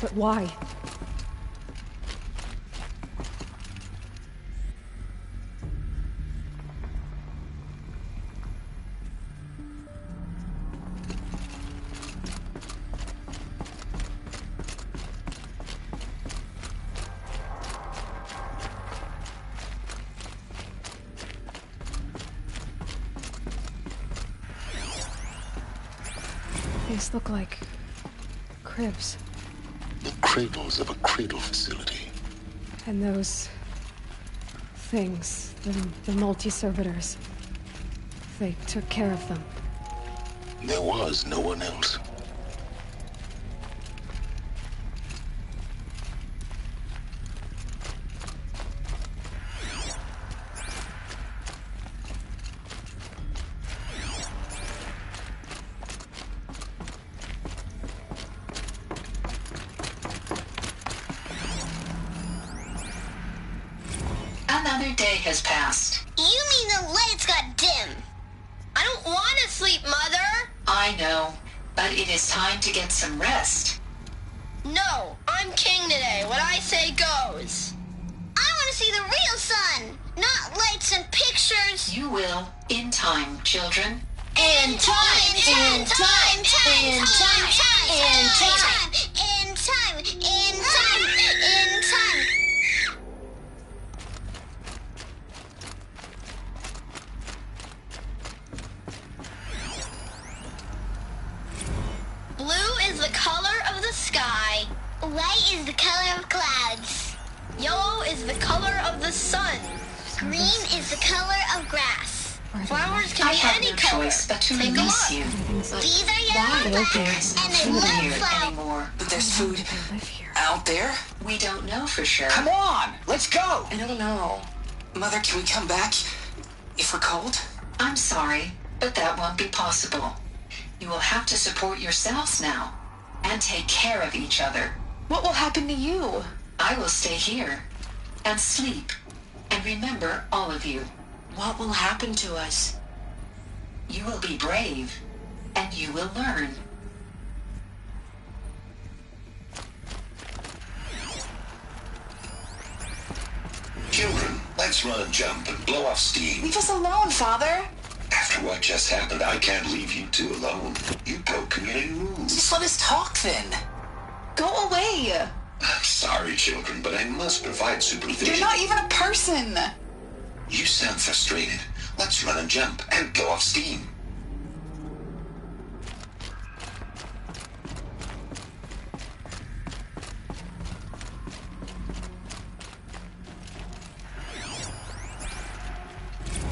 But why? These look like cribs. The cradles of a cradle facility. And those things, the multi-servitors, they took care of them. There was no one else. Another day has passed. You mean the lights got dim? I don't want to sleep, Mother! I know, but it is time to get some rest. No, I'm king today. What I say goes. I want to see the real sun, not lights and pictures. You will, in time, children. In time, in time, in time, in time, in time, in time, in time. Blue is the color of the sky. White is the color of clouds. Yellow is the color of the sun. Green is the color of grass. Flowers can I be have any no color. choice but to Take a release look. you. These are Why? yellow There flowers, is no and they food love here flowers. anymore. But there's food out there? We don't know for sure. Come on, let's go! I don't know. Mother, can we come back if we're cold? I'm sorry, but that won't be possible. You will have to support yourselves now and take care of each other. What will happen to you? I will stay here and sleep and remember all of you. What will happen to us? You will be brave and you will learn. Children, let's run and jump and blow off steam. Leave us alone, Father. After what just happened, I can't leave you two alone. You broke community rules. Just let us talk then. Go away. I'm sorry, children, but I must provide supervision. You're not even a person. You sound frustrated. Let's run and jump and blow off steam.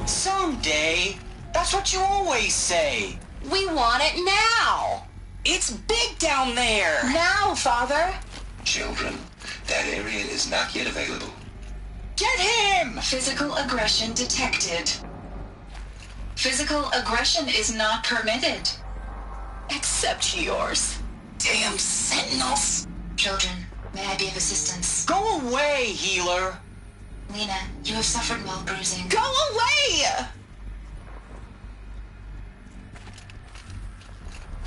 Someday. That's what you always say. We want it now. It's big down there. Now, Father. Children, that area is not yet available. Get him! Physical aggression detected. Physical aggression is not permitted. Except yours. Damn sentinels. Children, may I be of assistance? Go away, healer. Lena, you have suffered mild bruising. Go away!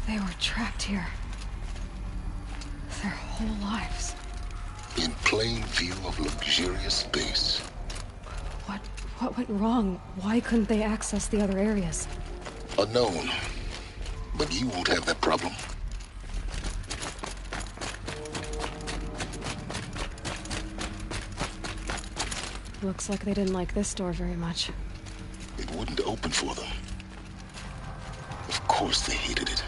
They were trapped here. Their whole lives. In plain view of luxurious space. What went wrong? Why couldn't they access the other areas? Unknown. But you won't have that problem. Looks like they didn't like this door very much. It wouldn't open for them. Of course they hated it.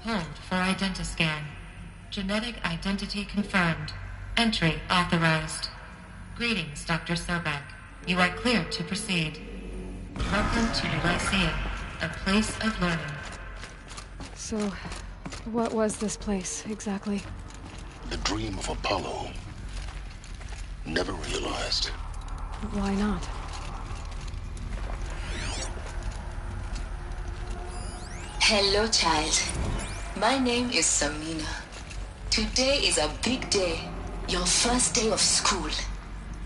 Hold for identiscan. Genetic identity confirmed. Entry authorized. Greetings, Dr. Sobek. You are cleared to proceed. Welcome to the Lyceum, a place of learning. So, What was this place, exactly? The dream of Apollo. Never realized. Why not? Hello, child. My name is Samina. Today is a big day. Your first day of school.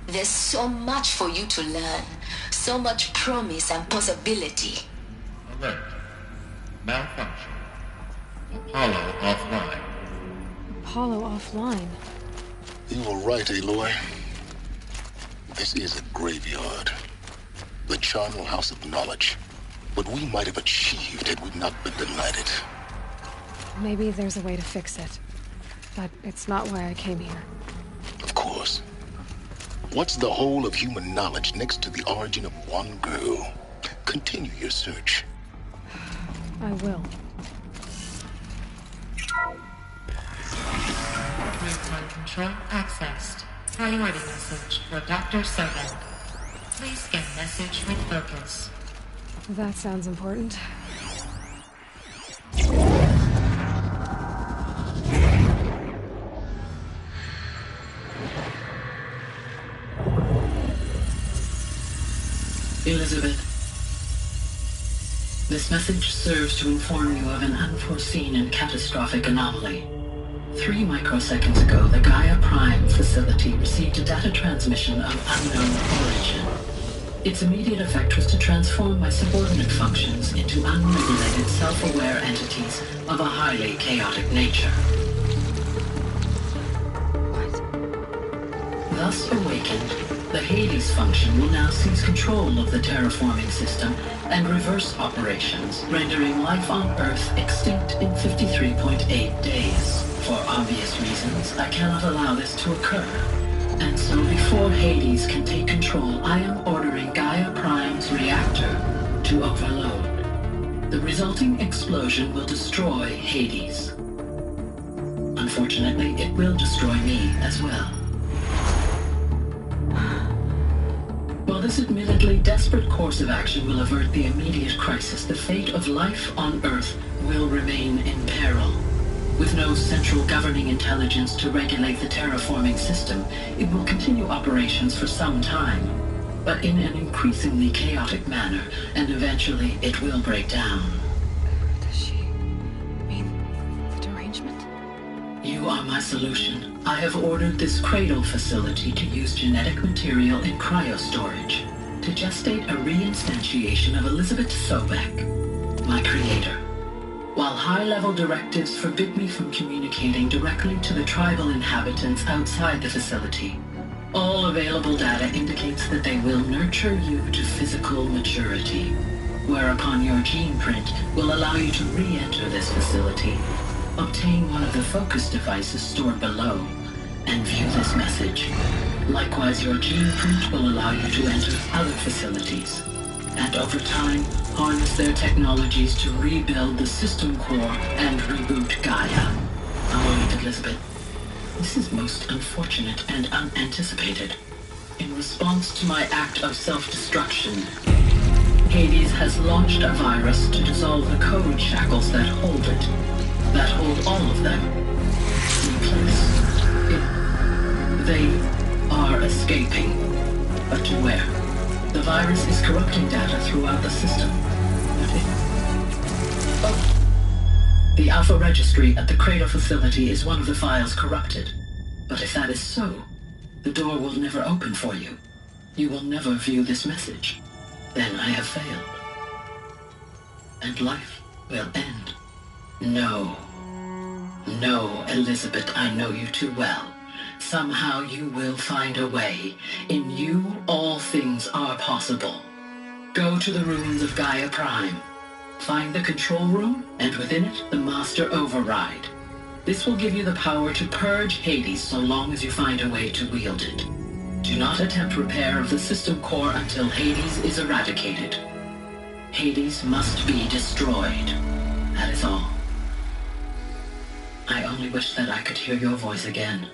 There's so much for you to learn. So much promise and possibility. Alert. Malfunction. Apollo offline. Apollo offline? You were right, Aloy. This is a graveyard. The charnel house of knowledge. What we might have achieved had we not been denied it. Maybe there's a way to fix it. But it's not why I came here. Of course. What's the whole of human knowledge next to the origin of one girl? Continue your search. I will. Real-time control accessed. Priority message for Dr. Sobek. Please scan message with focus. That sounds important. Elizabeth, this message serves to inform you of an unforeseen and catastrophic anomaly. 3 microseconds ago, the Gaia Prime facility received a data transmission of unknown origin. Its immediate effect was to transform my subordinate functions into unregulated, self-aware entities of a highly chaotic nature. Thus awakened, the Hades function will now seize control of the terraforming system and reverse operations, rendering life on Earth extinct in 53.8 days. For obvious reasons, I cannot allow this to occur. And so before Hades can take control, I am ordering Gaia Prime's reactor to overload. The resulting explosion will destroy Hades. Unfortunately, it will destroy me as well. While this admittedly desperate course of action will avert the immediate crisis, the fate of life on Earth will remain in peril. With no central governing intelligence to regulate the terraforming system, it will continue operations for some time, but in an increasingly chaotic manner, and eventually it will break down. Does she mean the derangement? You are my solution. I have ordered this cradle facility to use genetic material in cryostorage to gestate a reinstantiation of Elizabeth Sobek, my creator. While high-level directives forbid me from communicating directly to the tribal inhabitants outside the facility, all available data indicates that they will nurture you to physical maturity, whereupon your gene print will allow you to re-enter this facility, obtain one of the focus devices stored below, and view this message. Likewise, your gene print will allow you to enter other facilities, and over time, harness their technologies to rebuild the system core and reboot Gaia. A moment, Elizabeth. This is most unfortunate and unanticipated. In response to my act of self-destruction, Hades has launched a virus to dissolve the code shackles that hold it, that hold all of them in place. They are escaping, but to where? The virus is corrupting data throughout the system. The Alpha Registry at the Cradle facility is one of the files corrupted. But if that is so, the door will never open for you. You will never view this message. Then I have failed. And life will end. No. No, Elizabeth, I know you too well. Somehow you will find a way. In you, all things are possible. Go to the ruins of Gaia Prime. Find the control room, and within it, the Master Override. This will give you the power to purge Hades so long as you find a way to wield it. Do not attempt repair of the system core until Hades is eradicated. Hades must be destroyed. That is all. I only wish that I could hear your voice again.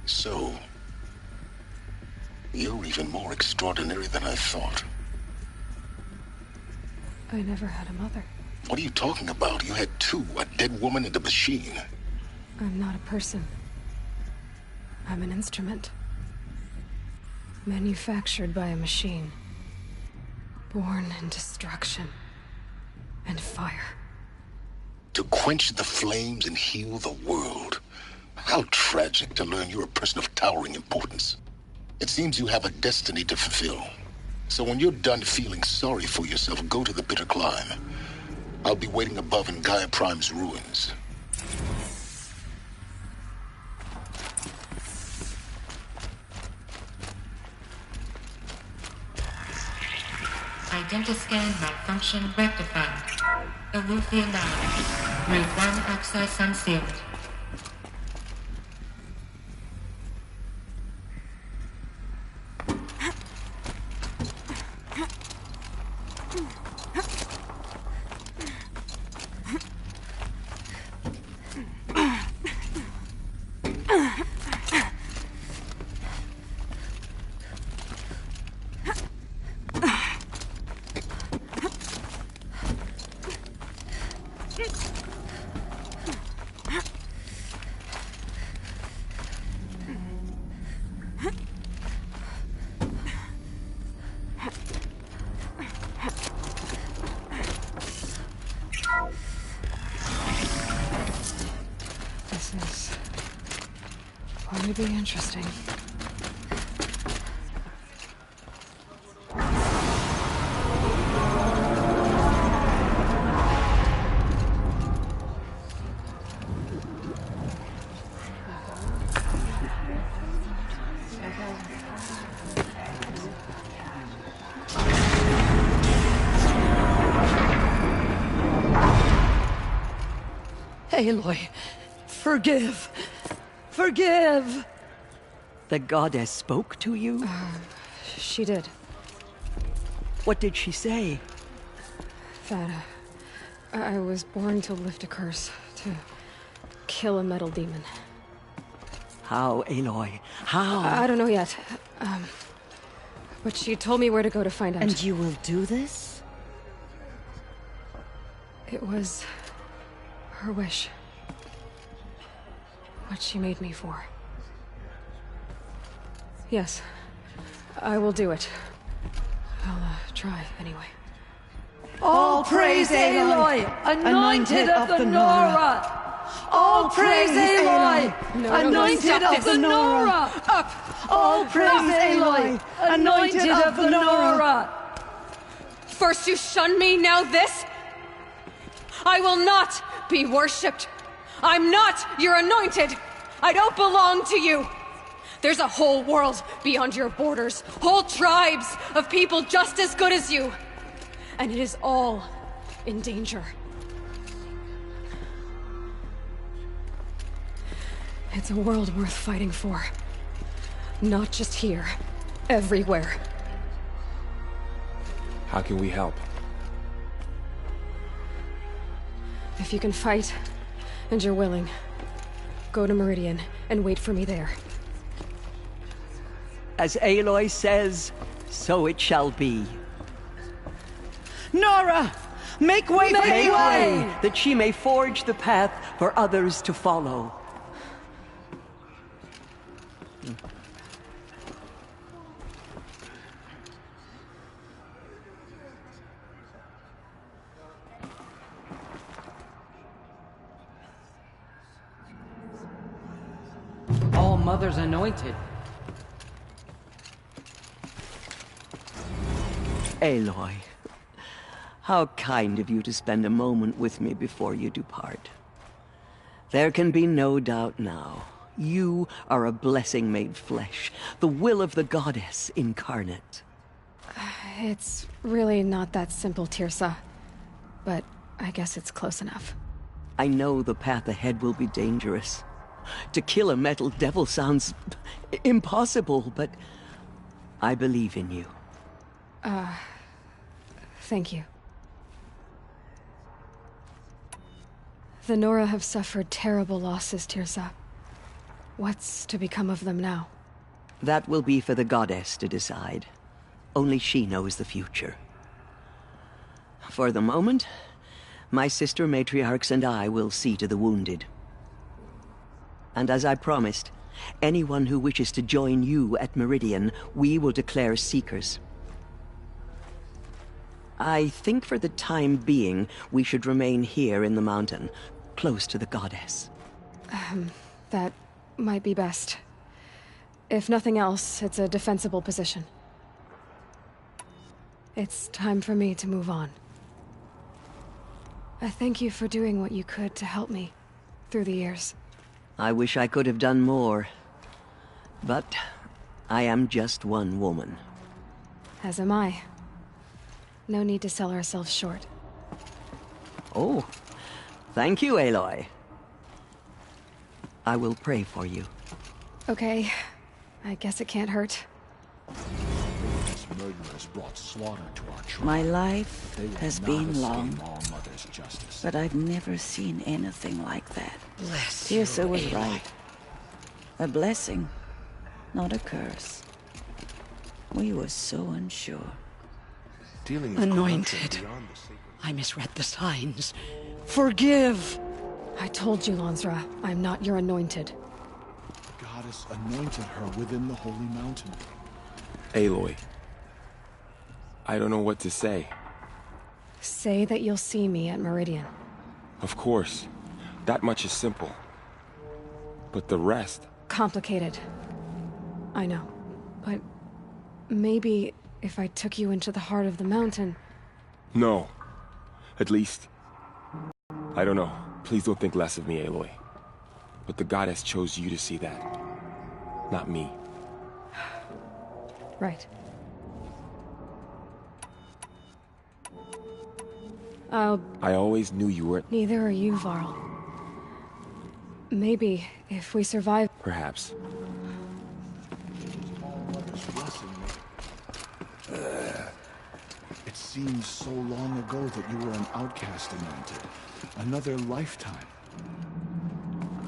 So, you're even more extraordinary than I thought. I never had a mother. What are you talking about? You had two, a dead woman and a machine. I'm not a person. I'm an instrument. Manufactured by a machine. Born in destruction and fire. To quench the flames and heal the world. How tragic to learn you're a person of towering importance. It seems you have a destiny to fulfill. So when you're done feeling sorry for yourself, go to the bitter climb. I'll be waiting above in Gaia Prime's ruins. Identiscan malfunction rectified. Alethea now. Route 1 access unsealed. This is going to be interesting. Aloy, forgive. Forgive! The goddess spoke to you? She did. What did she say? That I was born to lift a curse, to kill a metal demon. How, Aloy? How? I don't know yet. But she told me where to go to find out. And you will do this? It was her wish. What she made me for. Yes, I will do it. I'll try anyway. All praise Aloy, anointed of the Nora! All praise Aloy, anointed of the Nora! Up! All praise Aloy, anointed of the Nora! First you shun me, now this? I will not be worshipped. I'm not your anointed. I don't belong to you. There's a whole world beyond your borders, whole tribes of people just as good as you. And it is all in danger. It's a world worth fighting for. Not just here, everywhere. How can we help? If you can fight, and you're willing, go to Meridian and wait for me there. As Aloy says, so it shall be. Nora! Make way for Aloy! That she may forge the path for others to follow. All Mother's anointed. Aloy, how kind of you to spend a moment with me before you depart. There can be no doubt now. You are a blessing made flesh, the will of the goddess incarnate. It's really not that simple, Tirsa. But I guess it's close enough. I know the path ahead will be dangerous. To kill a metal devil sounds impossible, but I believe in you. Thank you. The Nora have suffered terrible losses, Tirsa. What's to become of them now? That will be for the goddess to decide. Only she knows the future. For the moment, my sister matriarchs and I will see to the wounded. And as I promised, anyone who wishes to join you at Meridian, we will declare seekers. I think for the time being, we should remain here in the mountain, close to the goddess. That might be best. If nothing else, it's a defensible position. It's time for me to move on. I thank you for doing what you could to help me through the years. I wish I could have done more. But I am just one woman. As am I. No need to sell ourselves short. Oh, thank you, Aloy. I will pray for you. Okay, I guess it can't hurt. These murderers brought slaughter to our tribe. My life has been long, All Mother's justice. but I've never seen anything like that. Bless Tirsa you, was Aloy. right. A blessing, not a curse. We were so unsure. Dealing with Anointed. corruption beyond the sacred- I misread the signs. Forgive! I told you, Lansra, I'm not your anointed. The goddess anointed her within the holy mountain. Aloy. I don't know what to say. Say that you'll see me at Meridian. Of course. That much is simple. But the rest... Complicated. I know. But maybe if I took you into the heart of the mountain... No. At least... I don't know. Please don't think less of me, Aloy. But the goddess chose you to see that. Not me. Right. I always knew you were... Neither are you, Varl. Maybe, if we survive... Perhaps. All Mother's blessing. It seems so long ago that you were an outcast anointed. Another lifetime.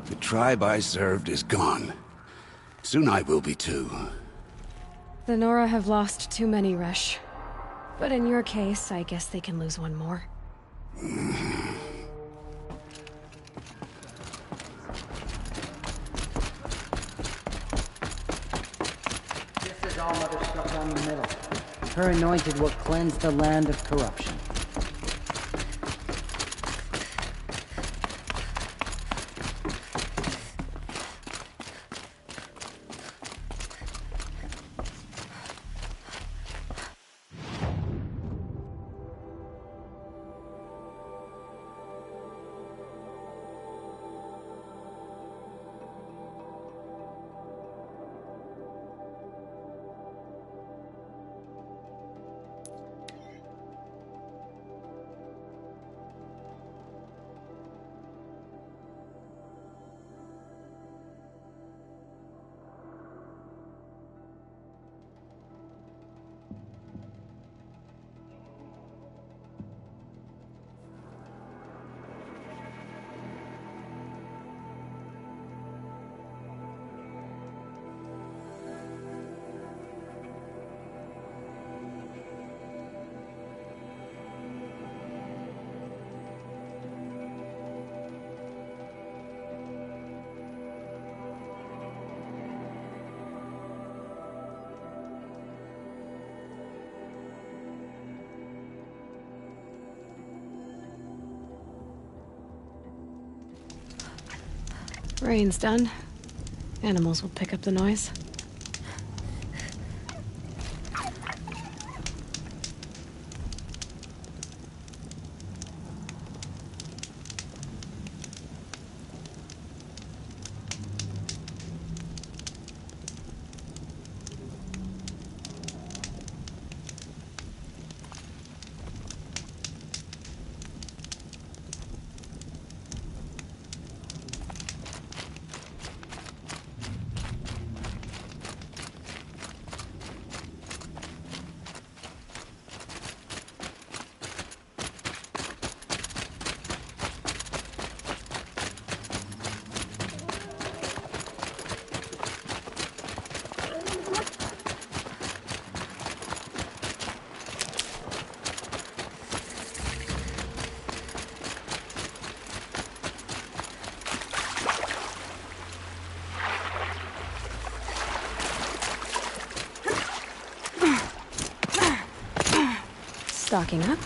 The tribe I served is gone. Soon I will be too. The Nora have lost too many, Resh. But in your case, I guess they can lose one more. Just as All Mother struck down the middle. Her anointed will cleanse the land of corruption. Rain's done. Animals will pick up the noise. Stocking up.